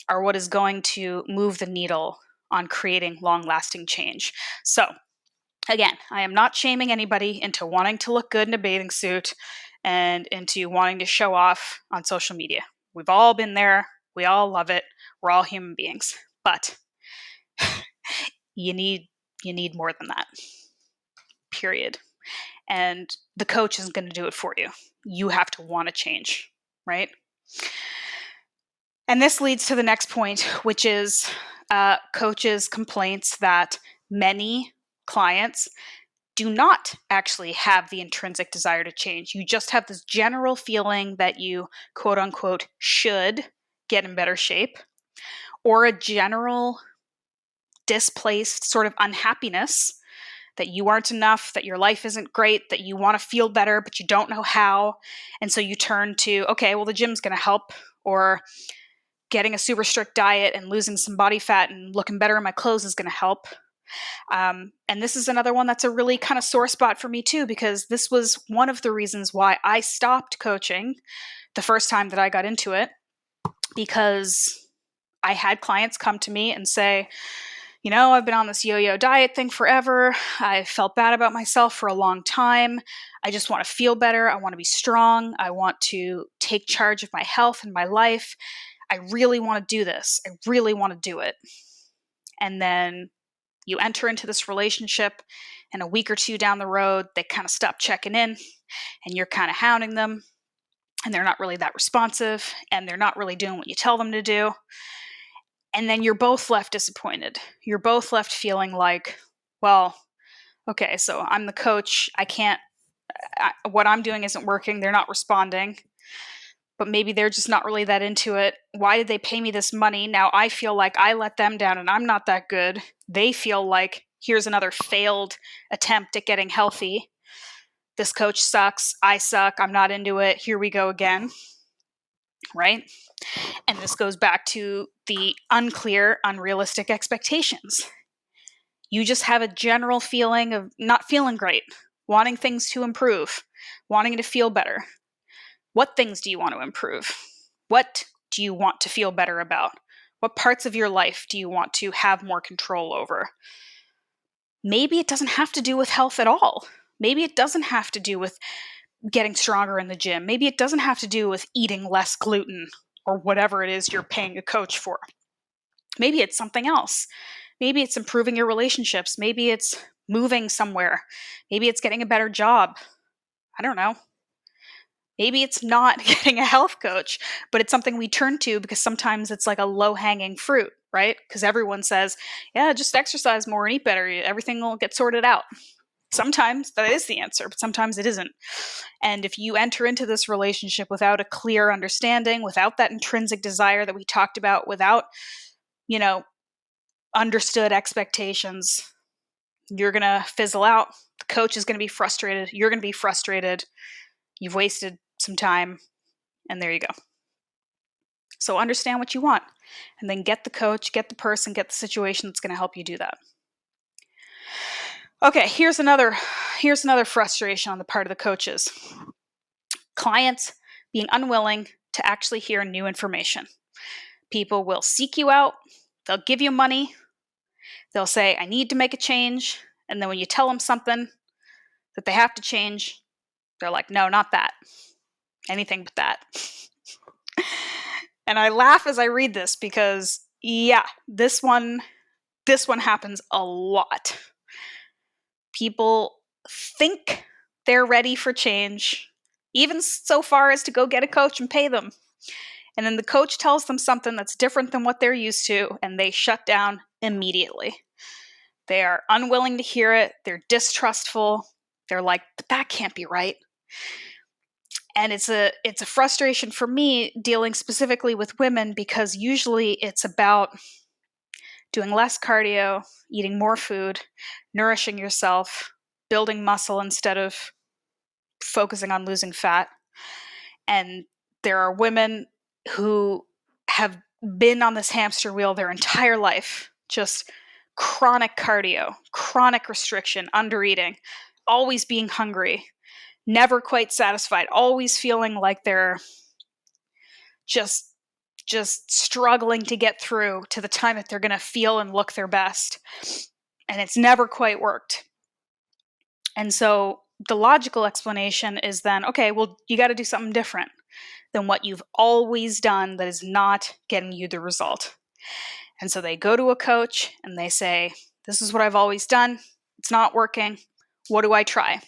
are what is going to move the needle on creating long-lasting change. So, again, I am not shaming anybody into wanting to look good in a bathing suit and into wanting to show off on social media. We've all been there. We all love it. We're all human beings. But you need more than that. Period. And the coach isn't going to do it for you. You have to want to change, right? And this leads to the next point, which is coaches' complaints that many clients do not actually have the intrinsic desire to change. You just have this general feeling that you, quote unquote, should get in better shape, or a general displaced sort of unhappiness that you aren't enough, that your life isn't great, that you want to feel better, but you don't know how. And so you turn to, okay, well, the gym's going to help, or getting a super strict diet and losing some body fat and looking better in my clothes is going to help. And this is another one that's a really kind of sore spot for me too, because this was one of the reasons why I stopped coaching the first time that I got into it, because I had clients come to me and say, you know, I've been on this yo-yo diet thing forever. I felt bad about myself for a long time. I just want to feel better. I want to be strong. I want to take charge of my health and my life. I really want to do this. I really want to do it. And then you enter into this relationship, and a week or two down the road, they kind of stop checking in, and you're kind of hounding them, and they're not really that responsive, and they're not really doing what you tell them to do. And then you're both left disappointed. You're both left feeling like, well, okay, so I'm the coach. What I'm doing isn't working. They're not responding. But maybe they're just not really that into it. Why did they pay me this money? Now I feel like I let them down and I'm not that good. They feel like here's another failed attempt at getting healthy. This coach sucks. I suck. I'm not into it. Here we go again. Right? And this goes back to the unclear, unrealistic expectations. You just have a general feeling of not feeling great, wanting things to improve, wanting to feel better. What things do you want to improve? What do you want to feel better about? What parts of your life do you want to have more control over? Maybe it doesn't have to do with health at all. Maybe it doesn't have to do with getting stronger in the gym. Maybe it doesn't have to do with eating less gluten or whatever it is you're paying a coach for. Maybe it's something else. Maybe it's improving your relationships. Maybe it's moving somewhere. Maybe it's getting a better job. I don't know. Maybe it's not getting a health coach, but it's something we turn to because sometimes it's like a low-hanging fruit, right? Because everyone says, yeah, just exercise more and eat better. Everything will get sorted out. Sometimes that is the answer, but sometimes it isn't. And if you enter into this relationship without a clear understanding, without that intrinsic desire that we talked about, without, understood expectations, you're going to fizzle out. The coach is going to be frustrated. You're going to be frustrated. You've wasted some time, and there you go. So understand what you want, and then get the coach, get the person, get the situation that's going to help you do that. Okay, here's another frustration on the part of the coaches. Clients being unwilling to actually hear new information. People will seek you out, they'll give you money, they'll say, I need to make a change, and then when you tell them something that they have to change, they're like, no, not that. Anything but that. And I laugh as I read this because, yeah, this one happens a lot. People think they're ready for change, even so far as to go get a coach and pay them. And then the coach tells them something that's different than what they're used to, and they shut down immediately. They are unwilling to hear it. They're distrustful. They're like, but that can't be right. And it's a frustration for me dealing specifically with women, because usually it's about doing less cardio, eating more food, nourishing yourself, building muscle instead of focusing on losing fat. And there are women who have been on this hamster wheel their entire life, just chronic cardio, chronic restriction, undereating, always being hungry, never quite satisfied, always feeling like they're just struggling to get through to the time that they're going to feel and look their best. And it's never quite worked. And so the logical explanation is then, okay, well, you got to do something different than what you've always done that is not getting you the result. And so they go to a coach and they say, this is what I've always done. It's not working. What do I try?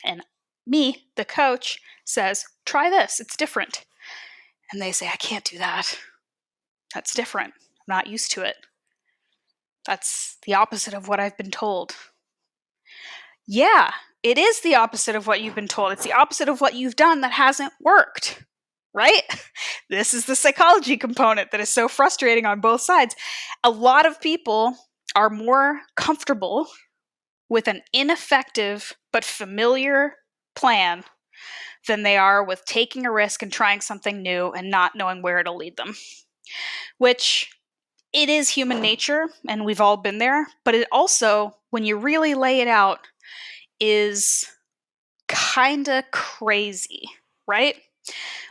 And me, the coach, says, try this. It's different. And they say, I can't do that. That's different. I'm not used to it. That's the opposite of what I've been told. Yeah, it is the opposite of what you've been told. It's the opposite of what you've done that hasn't worked, right? This is the psychology component that is so frustrating on both sides. A lot of people are more comfortable with an ineffective but familiar plan than they are with taking a risk and trying something new and not knowing where it'll lead them. Which, it is human nature, and we've all been there, but it also, when you really lay it out, is kind of crazy, right?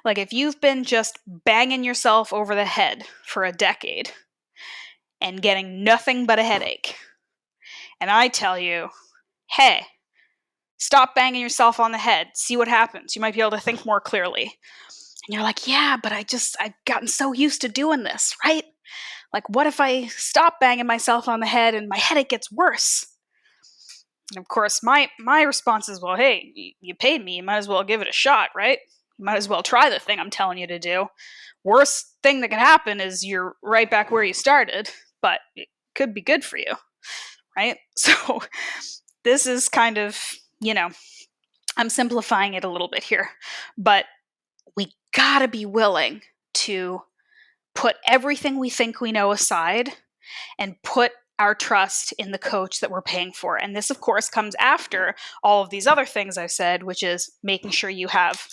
Like if you've been just banging yourself over the head for a decade and getting nothing but a headache, and I tell you, hey, stop banging yourself on the head, see what happens. You might be able to think more clearly. And you're like, yeah, but I've gotten so used to doing this, right? Like, what if I stop banging myself on the head and my headache gets worse? And of course, my response is, well, hey, you paid me. You might as well give it a shot, right? You might as well try the thing I'm telling you to do. Worst thing that could happen is you're right back where you started, but it could be good for you, right? So this is kind of, I'm simplifying it a little bit here, but we gotta be willing to put everything we think we know aside and put our trust in the coach that we're paying for. And this, of course, comes after all of these other things I've said, which is making sure you have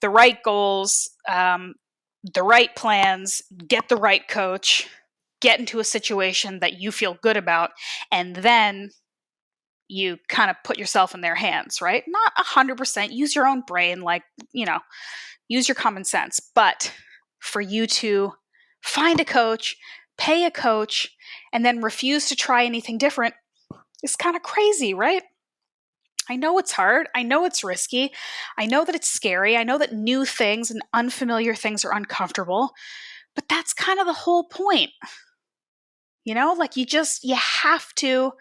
the right goals, the right plans, get the right coach, get into a situation that you feel good about, and then you kind of put yourself in their hands, right? Not 100%. Use your own brain, use your common sense. But for you to find a coach, pay a coach, and then refuse to try anything different is kind of crazy, right? I know it's hard. I know it's risky. I know that it's scary. I know that new things and unfamiliar things are uncomfortable, but that's kind of the whole point. You have to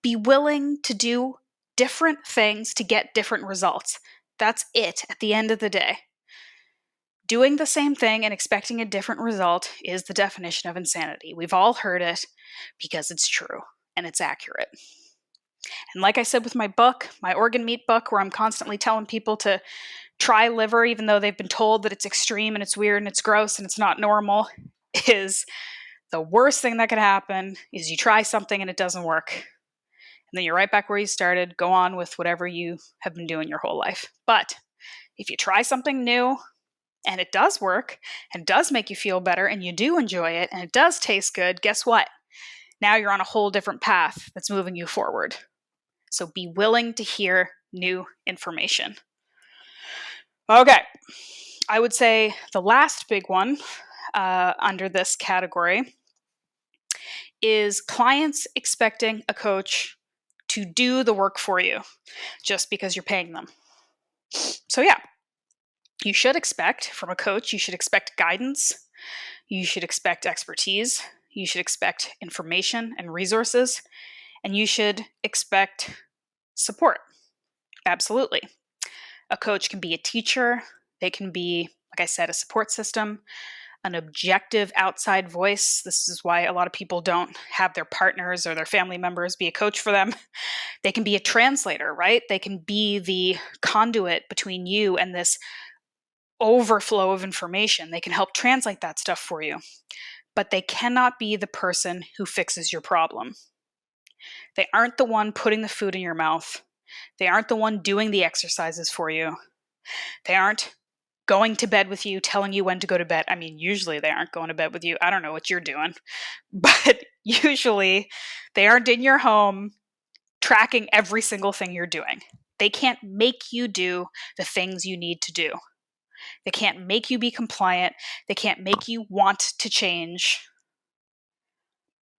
be willing to do different things to get different results. That's it at the end of the day. Doing the same thing and expecting a different result is the definition of insanity. We've all heard it because it's true and it's accurate. And like I said with my book, my organ meat book, where I'm constantly telling people to try liver even though they've been told that it's extreme and it's weird and it's gross and it's not normal, is the worst thing that could happen is you try something and it doesn't work. And then you're right back where you started, go on with whatever you have been doing your whole life. But if you try something new and it does work and does make you feel better and you do enjoy it and it does taste good, guess what? Now you're on a whole different path that's moving you forward. So be willing to hear new information. Okay, I would say the last big one under this category is clients expecting a coach to do the work for you just because you're paying them. So yeah, you should expect from a coach, you should expect guidance, you should expect expertise, you should expect information and resources, and you should expect support. Absolutely. A coach can be a teacher, they can be like I said, a support system, an objective outside voice. This is why a lot of people don't have their partners or their family members be a coach for them. They can be a translator, right? They can be the conduit between you and this overflow of information. They can help translate that stuff for you, but they cannot be the person who fixes your problem. They aren't the one putting the food in your mouth. They aren't the one doing the exercises for you. They aren't going to bed with you, telling you when to go to bed. I mean, usually they aren't going to bed with you. I don't know what you're doing, but usually they aren't in your home tracking every single thing you're doing. They can't make you do the things you need to do. They can't make you be compliant. They can't make you want to change.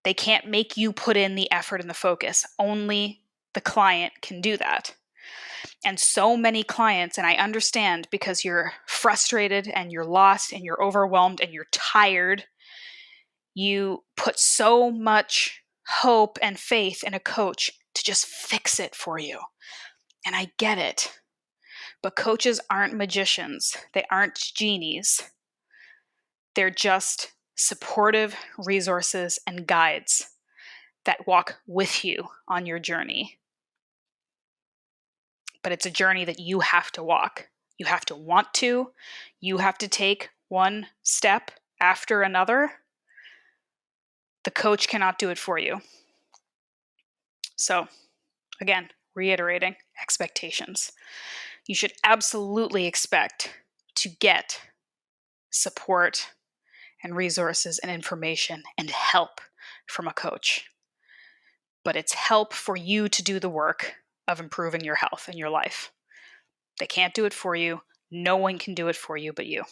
They can't make you put in the effort and the focus. Only the client can do that. And so many clients, and I understand because you're frustrated and you're lost and you're overwhelmed and you're tired, you put so much hope and faith in a coach to just fix it for you. And I get it. But coaches aren't magicians. They aren't genies. They're just supportive resources and guides that walk with you on your journey. But it's a journey that you have to walk. You have to want to. You have to take one step after another. The coach cannot do it for you. So, again, reiterating expectations. You should absolutely expect to get support and resources and information and help from a coach. But it's help for you to do the work of improving your health and your life. They can't do it for you. No one can do it for you but you.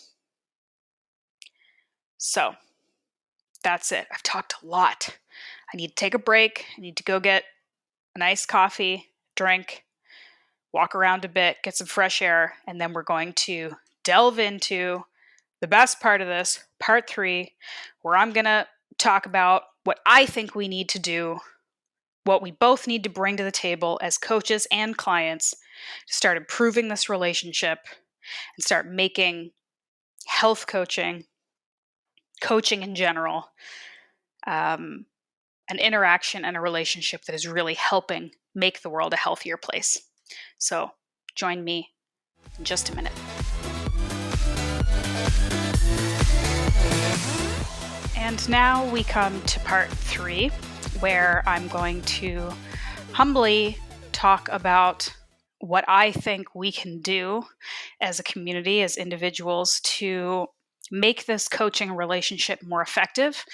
So that's it. I've talked a lot. I need to take a break. I need to go get a nice coffee, drink, walk around a bit, get some fresh air, and then we're going to delve into the best part of this, part 3, where I'm going to talk about what I think we need to do, what we both need to bring to the table as coaches and clients to start improving this relationship and start making health coaching, coaching in general, an interaction and a relationship that is really helping make the world a healthier place. So join me in just a minute. And now we come to part 3, where I'm going to humbly talk about what I think we can do as a community, as individuals, to make this coaching relationship more effective,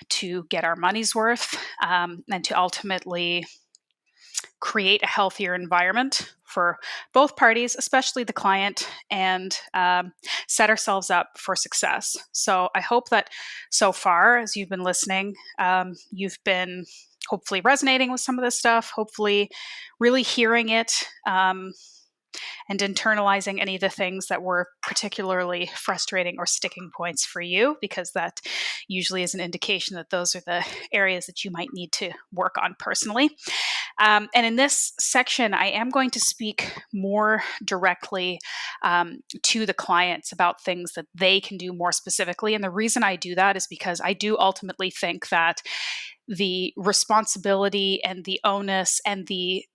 to get our money's worth, and to ultimately create a healthier environment for both parties, especially the client, and set ourselves up for success. So I hope that so far, as you've been listening, you've been hopefully resonating with some of this stuff, hopefully really hearing it, and internalizing any of the things that were particularly frustrating or sticking points for you, because that usually is an indication that those are the areas that you might need to work on personally. And in this section, I am going to speak more directly to the clients about things that they can do more specifically. And the reason I do that is because I do ultimately think that the responsibility and the onus and the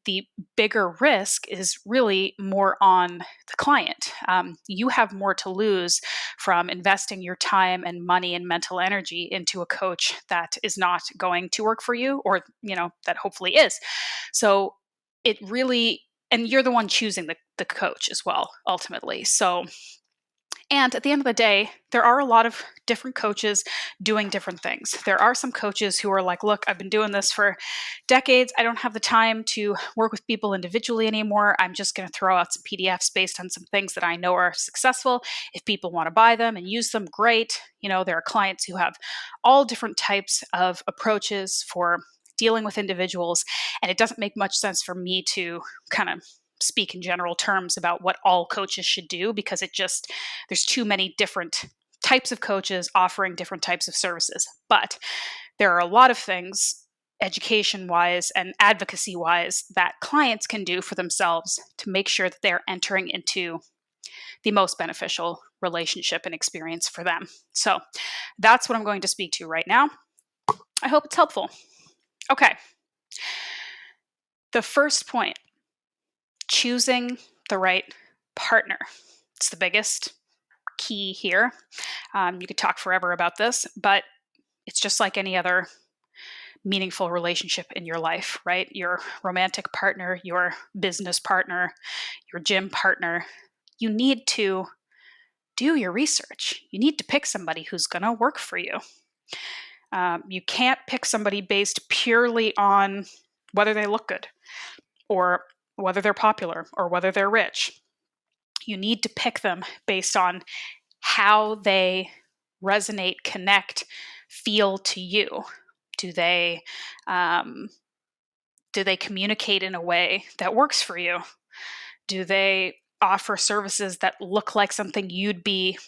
bigger risk is really more on the client. You have more to lose from investing your time and money and mental energy into a coach that is not going to work for you, or that hopefully is. So it really, and you're the one choosing the coach as well, ultimately. So, and at the end of the day, there are a lot of different coaches doing different things. There are some coaches who are like, look, I've been doing this for decades. I don't have the time to work with people individually anymore. I'm just going to throw out some PDFs based on some things that I know are successful. If people want to buy them and use them, great. There are clients who have all different types of approaches for dealing with individuals. And it doesn't make much sense for me to kind of speak in general terms about what all coaches should do, because there's too many different types of coaches offering different types of services. But there are a lot of things, education-wise and advocacy-wise, that clients can do for themselves to make sure that they're entering into the most beneficial relationship and experience for them. So that's what I'm going to speak to right now. I hope it's helpful. Okay. The first point, choosing the right partner. It's the biggest key here. You could talk forever about this, but it's just like any other meaningful relationship in your life, right? Your romantic partner, your business partner, your gym partner. You need to do your research. You need to pick somebody who's going to work for you. You can't pick somebody based purely on whether they look good or whether they're popular or whether they're rich. You need to pick them based on how they resonate, connect, feel to you. Do they communicate in a way that works for you? Do they offer services that look like something you'd be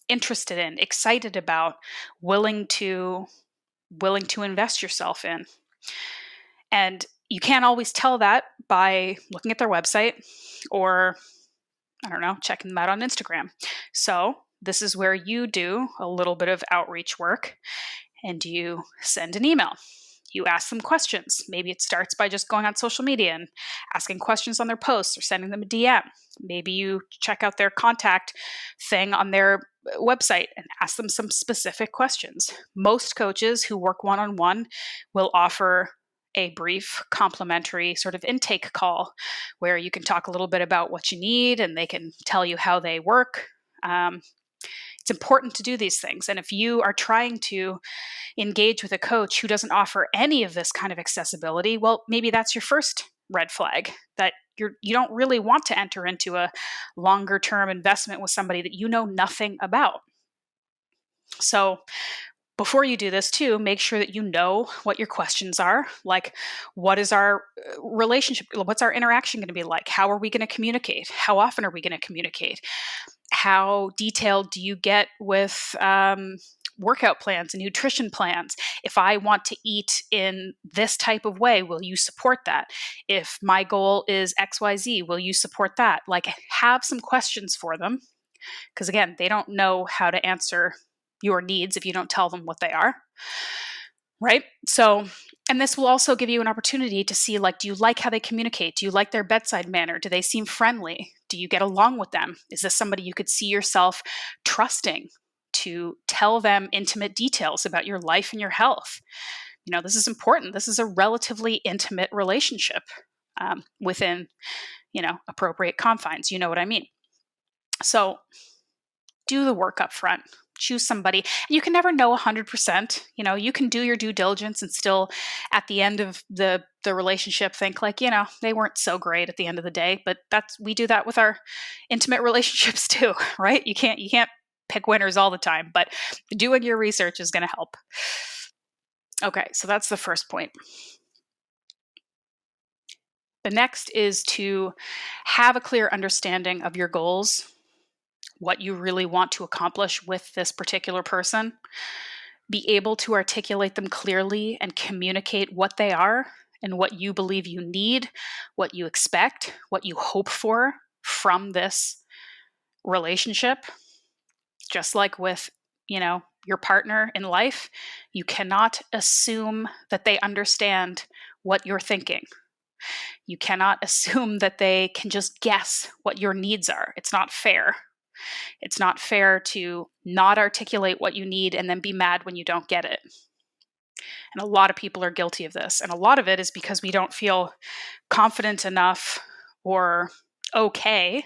interested in, excited about, willing to invest yourself in? And you can't always tell that by looking at their website or, I don't know, checking them out on Instagram. So this is where you do a little bit of outreach work and you send an email. You ask them questions. Maybe it starts by just going on social media and asking questions on their posts or sending them a DM. Maybe you check out their contact thing on their website and ask them some specific questions. Most coaches who work one-on-one will offer a brief complimentary sort of intake call where you can talk a little bit about what you need and they can tell you how they work. It's important to do these things. And if you are trying to engage with a coach who doesn't offer any of this kind of accessibility, well, maybe that's your first red flag, that you don't really want to enter into a longer term investment with somebody that you know nothing about. So before you do this too, make sure that you know what your questions are. Like, what is our relationship? What's our interaction going to be like? How are we going to communicate? How often are we going to communicate? How detailed do you get with workout plans and nutrition plans? If I want to eat in this type of way, will you support that? If my goal is XYZ, will you support that? Like, have some questions for them. Because again, they don't know how to answer your needs if you don't tell them what they are. Right? So, and this will also give you an opportunity to see, like, do you like how they communicate? Do you like their bedside manner? Do they seem friendly? Do you get along with them? Is this somebody you could see yourself trusting to tell them intimate details about your life and your health? You know, this is important. This is a relatively intimate relationship within, appropriate confines. You know what I mean? So do the work up front. Choose somebody. You can never know 100%. You can do your due diligence and still at the end of the relationship think like, they weren't so great at the end of the day, but we do that with our intimate relationships too, right? You can't pick winners all the time, but doing your research is going to help. Okay, so that's the first point. The next is to have a clear understanding of your goals, what you really want to accomplish with this particular person, be able to articulate them clearly and communicate what they are and what you believe you need, what you expect, what you hope for from this relationship. Just like with, your partner in life, you cannot assume that they understand what you're thinking. You cannot assume that they can just guess what your needs are. It's not fair. It's not fair to not articulate what you need and then be mad when you don't get it. And a lot of people are guilty of this. And a lot of it is because we don't feel confident enough or okay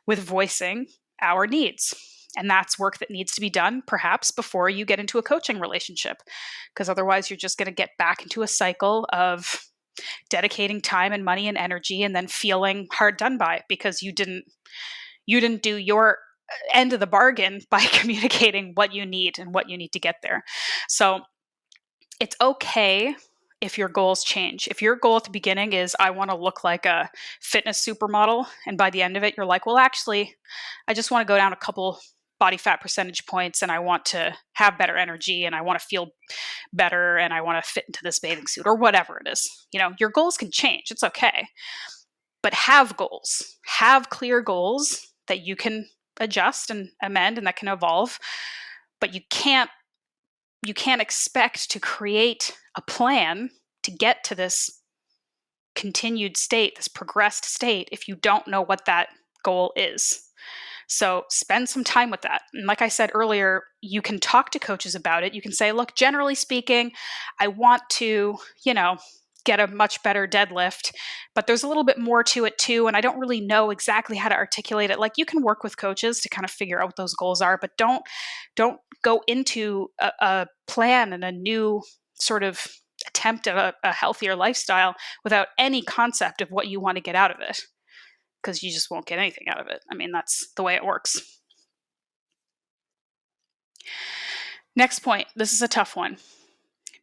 with voicing our needs. And that's work that needs to be done, perhaps, before you get into a coaching relationship. Because otherwise, you're just going to get back into a cycle of dedicating time and money and energy and then feeling hard done by because you didn't do your end of the bargain by communicating what you need and what you need to get there. So it's okay if your goals change. If your goal at the beginning is, I want to look like a fitness supermodel, and by the end of it, you're like, well, actually, I just want to go down a couple body fat percentage points and I want to have better energy and I want to feel better and I want to fit into this bathing suit or whatever it is. Your goals can change. It's okay. But have goals. Have clear goals that you can adjust and amend and that can evolve, but you can't expect to create a plan to get to this continued state, this progressed state, if you don't know what that goal is. So spend some time with that. And like I said earlier, you can talk to coaches about it. You can say, look, generally speaking, I want to, get a much better deadlift, but there's a little bit more to it too. And I don't really know exactly how to articulate it. Like, you can work with coaches to kind of figure out what those goals are, but don't go into a plan and a new sort of attempt at a healthier lifestyle without any concept of what you want to get out of it, because you just won't get anything out of it. I mean, that's the way it works. Next point. This is a tough one.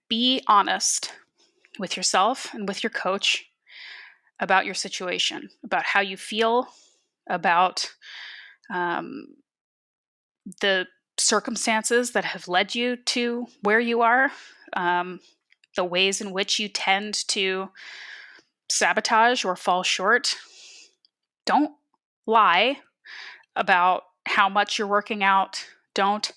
Be honest with yourself and with your coach about your situation, about how you feel, about the circumstances that have led you to where you are, the ways in which you tend to sabotage or fall short. Don't lie about how much you're working out. Don't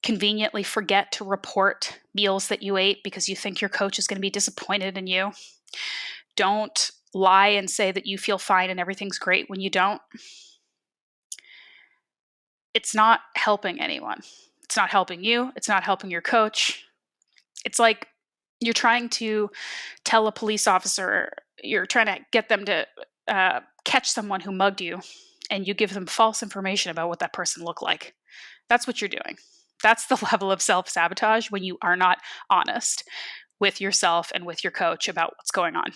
conveniently forget to report meals that you ate because you think your coach is going to be disappointed in you. Don't lie and say that you feel fine and everything's great when you don't. It's not helping anyone. It's not helping you. It's not helping your coach. It's like you're trying to tell a police officer, you're trying to get them to catch someone who mugged you, and you give them false information about what that person looked like. That's what you're doing. That's the level of self-sabotage when you are not honest with yourself and with your coach about what's going on.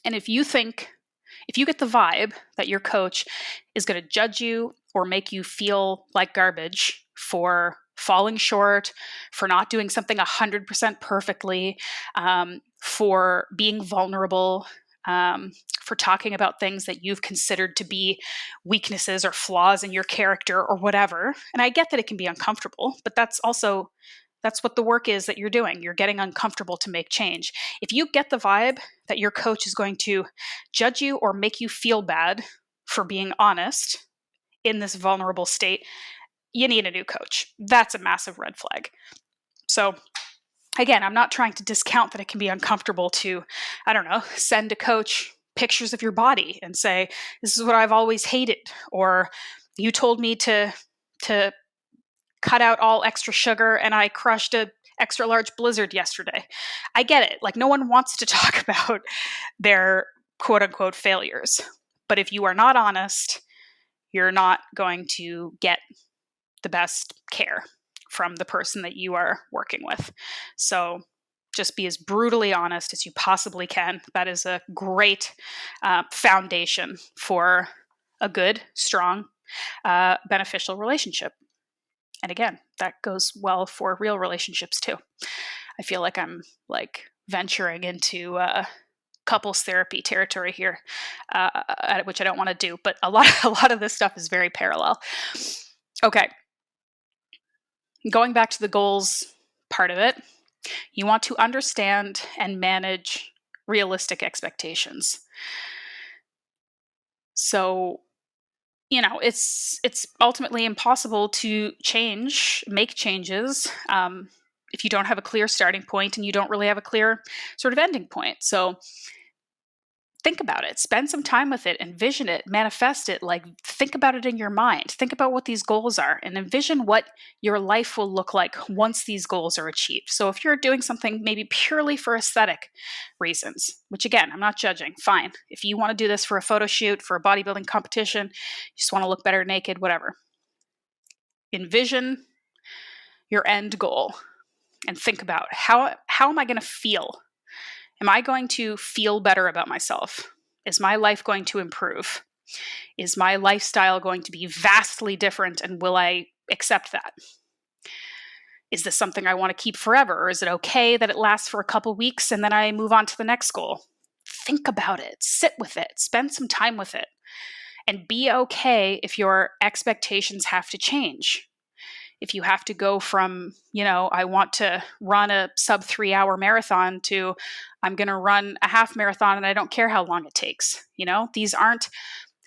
And if you get the vibe that your coach is going to judge you or make you feel like garbage for falling short, for not doing something 100% perfectly, for being vulnerable, for talking about things that you've considered to be weaknesses or flaws in your character or whatever. And I get that it can be uncomfortable, but that's what the work is that you're doing. You're getting uncomfortable to make change. If you get the vibe that your coach is going to judge you or make you feel bad for being honest in this vulnerable state, you need a new coach. That's a massive red flag. So again, I'm not trying to discount that it can be uncomfortable to, send a coach pictures of your body and say, this is what I've always hated, or you told me to cut out all extra sugar and I crushed a extra large blizzard yesterday. I get it. Like, no one wants to talk about their quote unquote failures. But if you are not honest, you're not going to get the best care from the person that you are working with. So just be as brutally honest as you possibly can. That is a great foundation for a good, strong, beneficial relationship. And again, that goes well for real relationships too. I feel like I'm venturing into couples therapy territory here, which I don't want to do, but a lot of this stuff is very parallel. Okay. Going back to the goals part of it, you want to understand and manage realistic expectations. So, it's ultimately impossible to make changes if you don't have a clear starting point and you don't really have a clear sort of ending point. So think about it, spend some time with it, envision it, manifest it, think about it in your mind, think about what these goals are and envision what your life will look like once these goals are achieved. So if you're doing something maybe purely for aesthetic reasons, which again, I'm not judging, fine. If you want to do this for a photo shoot, for a bodybuilding competition, you just want to look better naked, whatever. Envision your end goal and think about how am I going to feel? Am I going to feel better about myself? Is my life going to improve? Is my lifestyle going to be vastly different, and will I accept that? Is this something I want to keep forever, or is it okay that it lasts for a couple weeks and then I move on to the next goal? Think about it, sit with it, spend some time with it, and be okay if your expectations have to change. If you have to go from, I want to run a sub 3-hour marathon to I'm going to run a half marathon and I don't care how long it takes. These aren't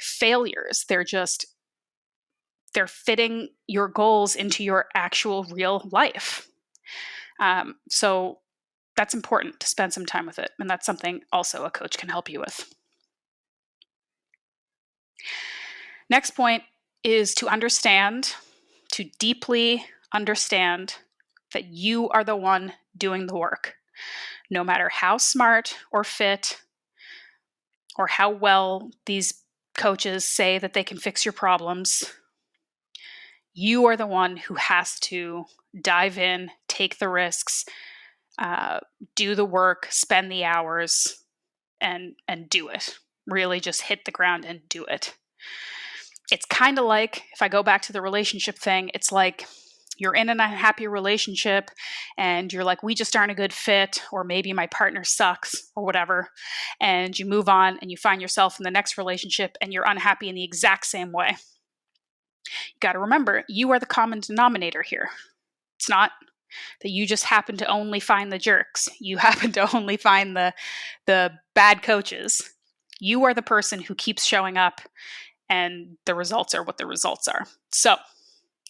failures. They're fitting your goals into your actual real life. So that's important to spend some time with it. And that's something also a coach can help you with. Next point is to deeply understand that you are the one doing the work. No matter how smart or fit or how well these coaches say that they can fix your problems, you are the one who has to dive in, take the risks, do the work, spend the hours, and do it. Really just hit the ground and do it. It's kind of like, if I go back to the relationship thing, it's like you're in an unhappy relationship and you're like, we just aren't a good fit, or maybe my partner sucks or whatever. And you move on and you find yourself in the next relationship and you're unhappy in the exact same way. You got to remember, you are the common denominator here. It's not that you just happen to only find the jerks. You happen to only find the bad coaches. You are the person who keeps showing up, and the results are what the results are. So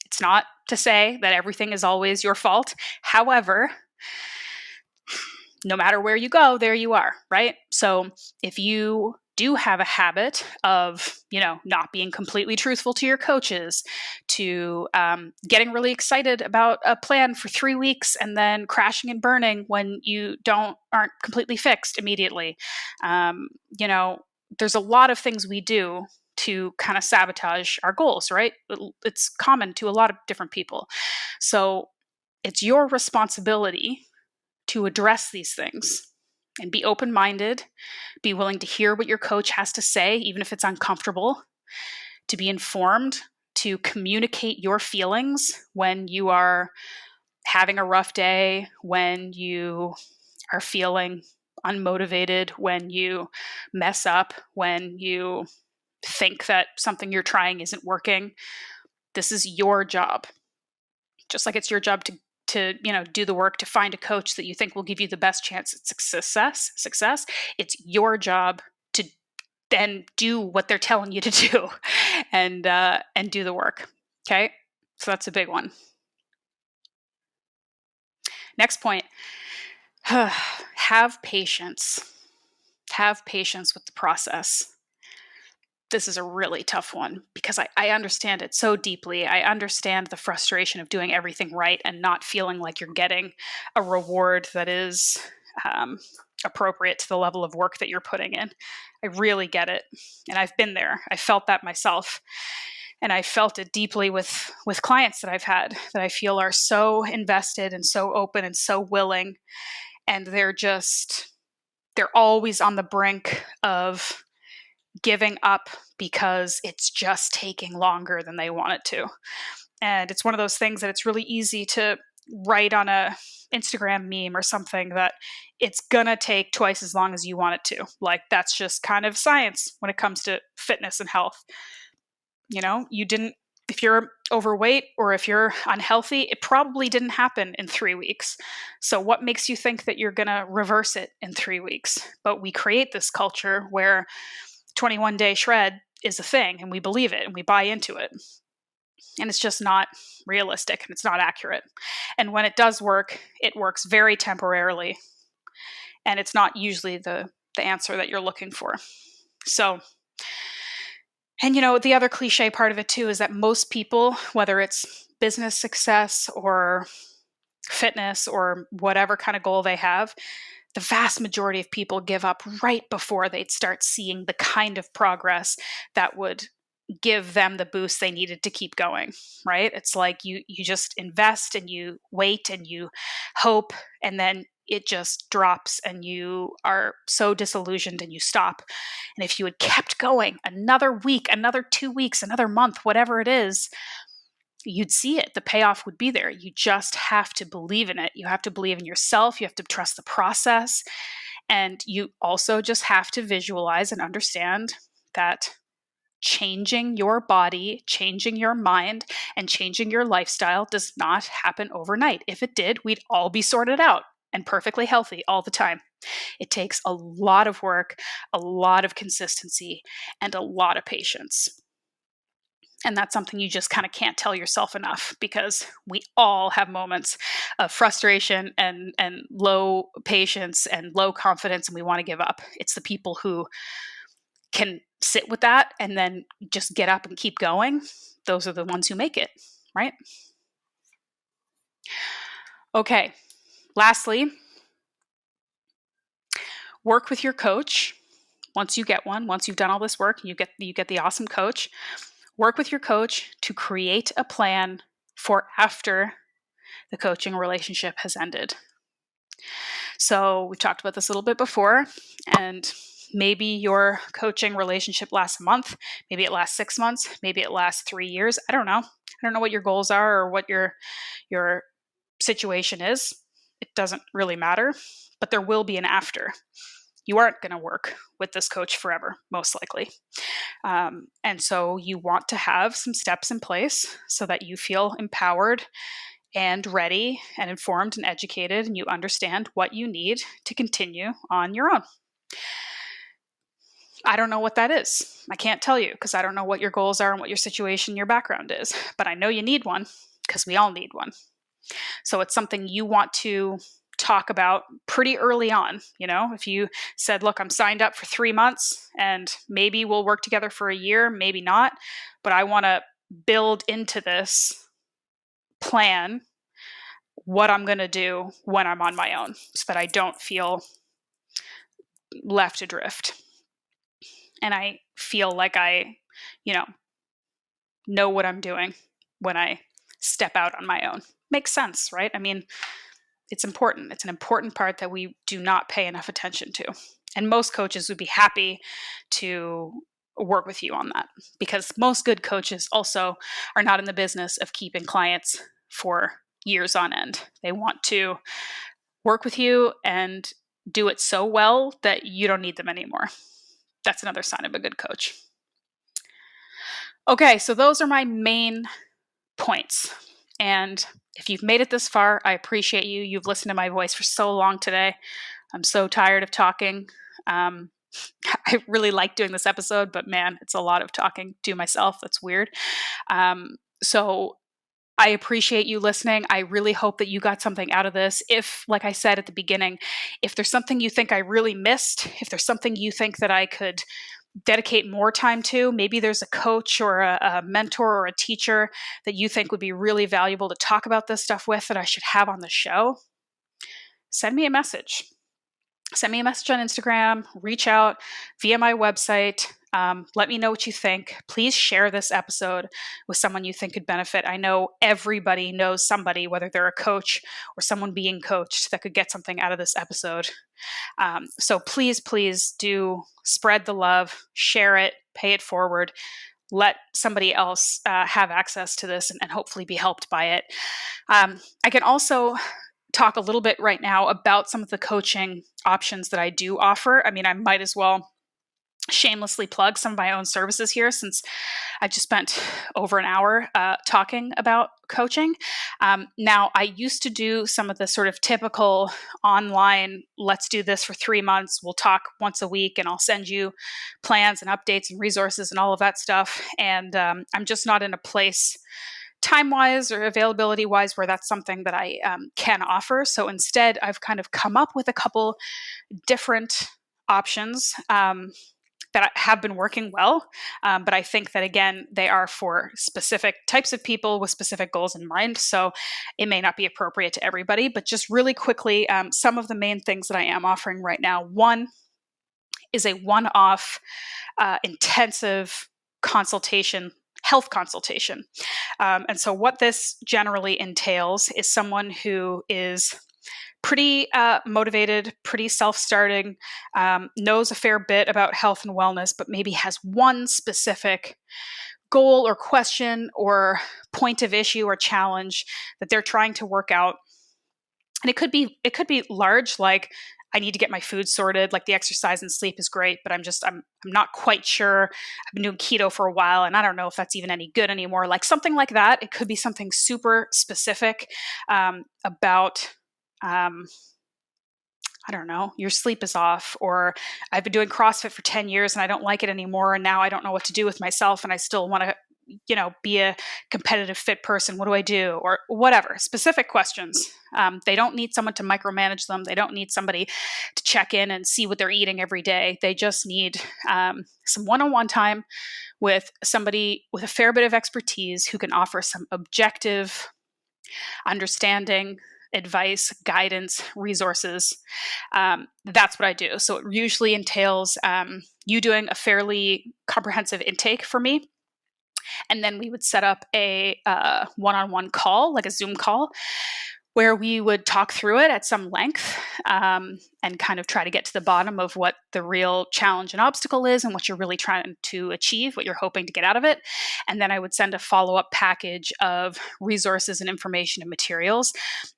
it's not to say that everything is always your fault. However, no matter where you go, there you are, right? So if you do have a habit of, not being completely truthful to your coaches, to getting really excited about a plan for 3 weeks and then crashing and burning when you aren't completely fixed immediately, there's a lot of things we do to kind of sabotage our goals, right? It's common to a lot of different people. So it's your responsibility to address these things and be open-minded, be willing to hear what your coach has to say, even if it's uncomfortable, to be informed, to communicate your feelings when you are having a rough day, when you are feeling unmotivated, when you mess up, when you think that something you're trying isn't working. This is your job. Just like it's your job to do the work to find a coach that you think will give you the best chance at success. It's your job to then do what they're telling you to do and do the work. Okay? So that's a big one. Next point, have patience. Have patience with the process. This is a really tough one because I understand it so deeply. I understand the frustration of doing everything right and not feeling like you're getting a reward that is appropriate to the level of work that you're putting in. I really get it. And I've been there. I felt that myself. And I felt it deeply with clients that I've had that I feel are so invested and so open and so willing. And they're always on the brink of giving up because it's just taking longer than they want it to. And it's one of those things that it's really easy to write on a Instagram meme or something that it's gonna take twice as long as you want it to. Like, that's just kind of science when it comes to fitness and health. If you're overweight or if you're unhealthy, it probably didn't happen in 3 weeks. So what makes you think that you're gonna reverse it in 3 weeks? But we create this culture where 21-day shred is a thing and we believe it and we buy into it. And it's just not realistic and it's not accurate. And when it does work, it works very temporarily. And it's not usually the answer that you're looking for. So, and the other cliche part of it too is that most people, whether it's business success or fitness or whatever kind of goal they have, the vast majority of people give up right before they'd start seeing the kind of progress that would give them the boost they needed to keep going, right? It's like you just invest and you wait and you hope, and then it just drops and you are so disillusioned and you stop. And if you had kept going another week, another 2 weeks, another month, whatever it is, you'd see it. The payoff would be there. You just have to believe in it. You have to believe in yourself. You have to trust the process. And you also just have to visualize and understand that changing your body, changing your mind, and changing your lifestyle does not happen overnight. If it did, we'd all be sorted out and perfectly healthy all the time. It takes a lot of work, a lot of consistency, and a lot of patience. And that's something you just kind of can't tell yourself enough, because we all have moments of frustration and low patience and low confidence, and we want to give up. It's the people who can sit with that and then just get up and keep going. Those are the ones who make it, right? Okay. Lastly, work with your coach. Once you get one, once you've done all this work, you get the awesome coach. Work with your coach to create a plan for after the coaching relationship has ended. So we've talked about this a little bit before, and maybe your coaching relationship lasts a month, maybe it lasts 6 months, maybe it lasts 3 years. I don't know. I don't know what your goals are or what your situation is. It doesn't really matter, but there will be an after. You aren't going to work with this coach forever, most likely. And so you want to have some steps in place so that you feel empowered and ready and informed and educated, and you understand what you need to continue on your own. I don't know what that is. I can't tell you because I don't know what your goals are and what your situation, your background is, but I know you need one because we all need one. So it's something you want to talk about pretty early on. If you said, look, I'm signed up for 3 months and maybe we'll work together for a year, maybe not, but I want to build into this plan what I'm going to do when I'm on my own so that I don't feel left adrift. And I feel like I, know what I'm doing when I step out on my own. Makes sense, right? I mean, it's important. It's an important part that we do not pay enough attention to. And most coaches would be happy to work with you on that, because most good coaches also are not in the business of keeping clients for years on end. They want to work with you and do it so well that you don't need them anymore. That's another sign of a good coach. Okay, so those are my main points. And if you've made it this far, I appreciate you. You've listened to my voice for so long today. I'm so tired of talking. I really like doing this episode, but man, it's a lot of talking to myself. That's weird. So I appreciate you listening. I really hope that you got something out of this. If, like I said at the beginning, if there's something you think I really missed, if there's something you think that I could dedicate more time to, maybe there's a coach or a mentor or a teacher that you think would be really valuable to talk about this stuff with that I should have on the show, send me a message. Send me a message on Instagram, reach out via my website. Let me know what you think. Please share this episode with someone you think could benefit. I know everybody knows somebody, whether they're a coach or someone being coached, that could get something out of this episode. So please do spread the love, share it, pay it forward. Let somebody else have access to this and hopefully be helped by it. I can also talk a little bit right now about some of the coaching options that I do offer. I mean, I might as well shamelessly plug some of my own services here, since I just spent over an hour talking about coaching. Now, I used to do some of the sort of typical online, let's do this for 3 months, we'll talk once a week, and I'll send you plans and updates and resources and all of that stuff. And I'm just not in a place time-wise or availability-wise where that's something that I can offer. So instead, I've kind of come up with a couple different options that have been working well. But I think that, again, they are for specific types of people with specific goals in mind. So it may not be appropriate to everybody. But just really quickly, some of the main things that I am offering right now. One is a one-off intensive consultation, health consultation. And so what this generally entails is someone who is pretty motivated, pretty self-starting, knows a fair bit about health and wellness, but maybe has one specific goal or question or point of issue or challenge that they're trying to work out. And it could be large, like, I need to get my food sorted, like the exercise and sleep is great, but I'm not quite sure. I've been doing keto for a while and I don't know if that's even any good anymore. Like something like that. It could be something super specific about I don't know, your sleep is off, or I've been doing CrossFit for 10 years and I don't like it anymore. And now I don't know what to do with myself. And I still want to, be a competitive fit person. What do I do? Or whatever, specific questions. They don't need someone to micromanage them. They don't need somebody to check in and see what they're eating every day. They just need some one-on-one time with somebody with a fair bit of expertise who can offer some objective understanding, advice, guidance, resources. That's what I do. So it usually entails you doing a fairly comprehensive intake for me. And then we would set up a one-on-one call, like a Zoom call, where we would talk through it at some length and kind of try to get to the bottom of what the real challenge and obstacle is and what you're really trying to achieve, what you're hoping to get out of it. And then I would send a follow-up package of resources and information and materials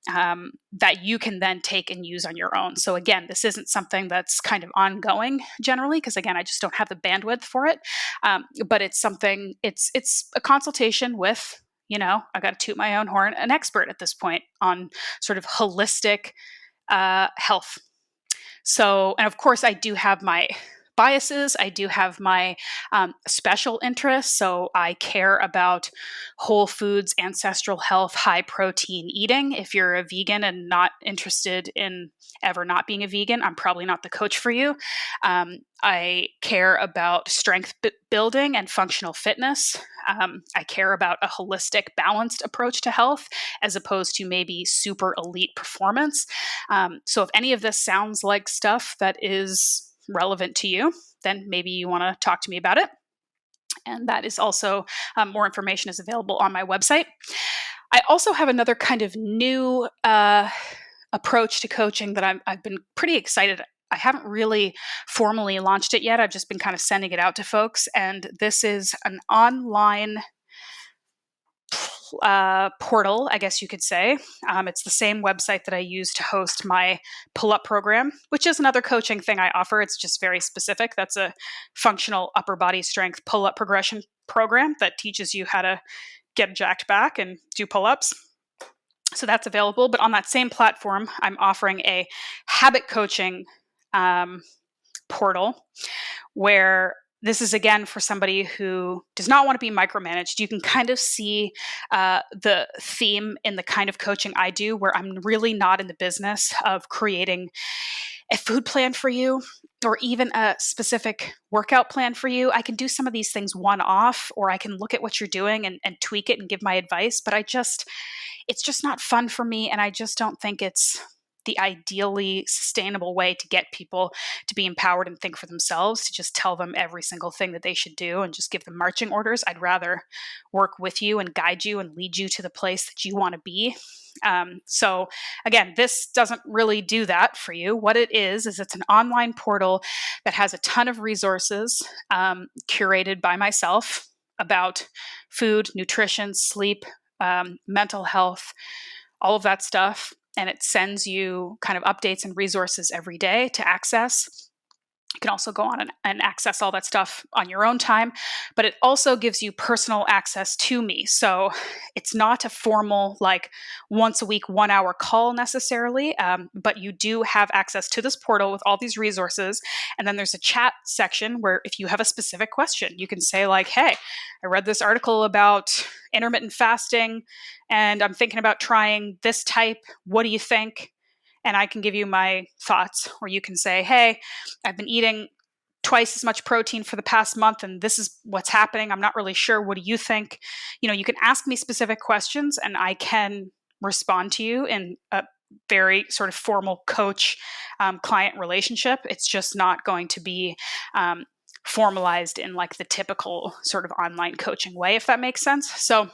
that you can then take and use on your own. So again, this isn't something that's kind of ongoing generally, because again, I just don't have the bandwidth for it. But it's something, it's a consultation with, I got to toot my own horn, an expert at this point on sort of holistic health. So, and of course, I do have my biases. I do have my special interests. So I care about whole foods, ancestral health, high protein eating. If you're a vegan and not interested in ever not being a vegan, I'm probably not the coach for you. I care about strength building and functional fitness. I care about a holistic, balanced approach to health as opposed to maybe super elite performance. So if any of this sounds like stuff that is relevant to you, then maybe you want to talk to me about it. And that is also, more information is available on my website. I also have another kind of new approach to coaching that I've been pretty excited. I haven't really formally launched it yet. I've just been kind of sending it out to folks. And this is an online portal, I guess you could say. It's the same website that I use to host my pull-up program, which is another coaching thing I offer. It's just very specific. That's a functional upper body strength pull-up progression program that teaches you how to get jacked back and do pull-ups. So that's available. But on that same platform, I'm offering a habit coaching portal where this is, again, for somebody who does not want to be micromanaged. You can kind of see the theme in the kind of coaching I do, where I'm really not in the business of creating a food plan for you or even a specific workout plan for you. I can do some of these things one-off, or I can look at what you're doing and tweak it and give my advice, but it's just not fun for me, and I just don't think it's the ideally sustainable way to get people to be empowered and think for themselves, to just tell them every single thing that they should do and just give them marching orders. I'd rather work with you and guide you and lead you to the place that you want to be. So again, this doesn't really do that for you. What it is it's an online portal that has a ton of resources curated by myself about food, nutrition, sleep, mental health, all of that stuff. And it sends you kind of updates and resources every day to access. You can also go on and access all that stuff on your own time, but it also gives you personal access to me. So it's not a formal, like once a week, 1 hour call necessarily, but you do have access to this portal with all these resources. And then there's a chat section where if you have a specific question, you can say like, hey, I read this article about intermittent fasting and I'm thinking about trying this type. What do you think? And I can give you my thoughts. Or you can say, hey, I've been eating twice as much protein for the past month and this is what's happening. I'm not really sure. What do you think? You can ask me specific questions and I can respond to you in a very sort of formal coach client relationship. It's just not going to be formalized in like the typical sort of online coaching way, if that makes sense. So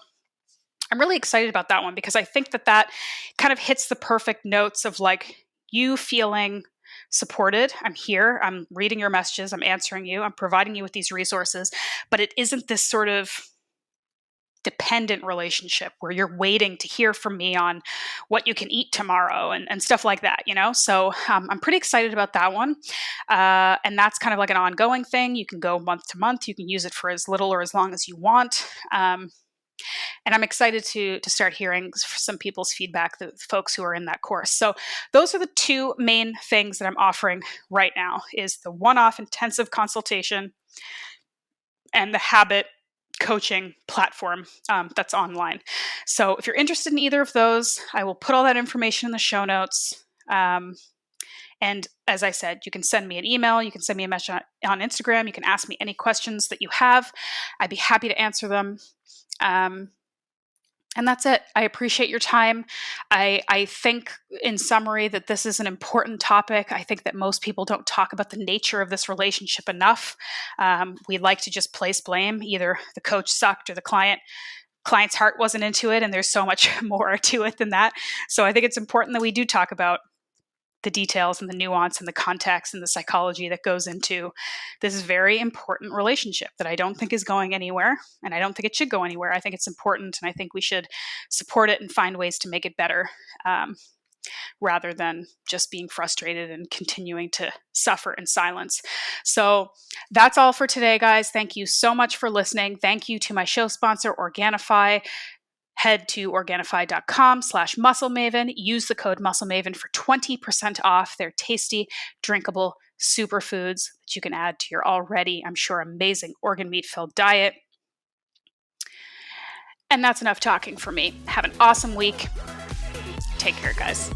I'm really excited about that one because I think that kind of hits the perfect notes of like you feeling supported. I'm here. I'm reading your messages. I'm answering you. I'm providing you with these resources, but it isn't this sort of dependent relationship where you're waiting to hear from me on what you can eat tomorrow and stuff like that, So I'm pretty excited about that one. And that's kind of like an ongoing thing. You can go month to month. You can use it for as little or as long as you want. And I'm excited to start hearing some people's feedback, the folks who are in that course. So those are the two main things that I'm offering right now, is the one-off intensive consultation and the habit coaching platform that's online. So if you're interested in either of those, I will put all that information in the show notes. And as I said, you can send me an email, you can send me a message on Instagram, you can ask me any questions that you have. I'd be happy to answer them. And that's it. I appreciate your time. I think, in summary, that this is an important topic. I think that most people don't talk about the nature of this relationship enough. We like to just place blame. Either the coach sucked or the client's heart wasn't into it, and there's so much more to it than that. So I think it's important that we do talk about the details and the nuance and the context and the psychology that goes into this very important relationship that I don't think is going anywhere, and I don't think it should go anywhere. I think it's important, and I think we should support it and find ways to make it better, rather than just being frustrated and continuing to suffer in silence. So that's all for today, guys. Thank you so much for listening. Thank you to my show sponsor, Organifi. Head to Organifi.com/MuscleMaven. Use the code MuscleMaven for 20% off their tasty, drinkable superfoods that you can add to your already, I'm sure, amazing organ meat-filled diet. And that's enough talking for me. Have an awesome week. Take care, guys.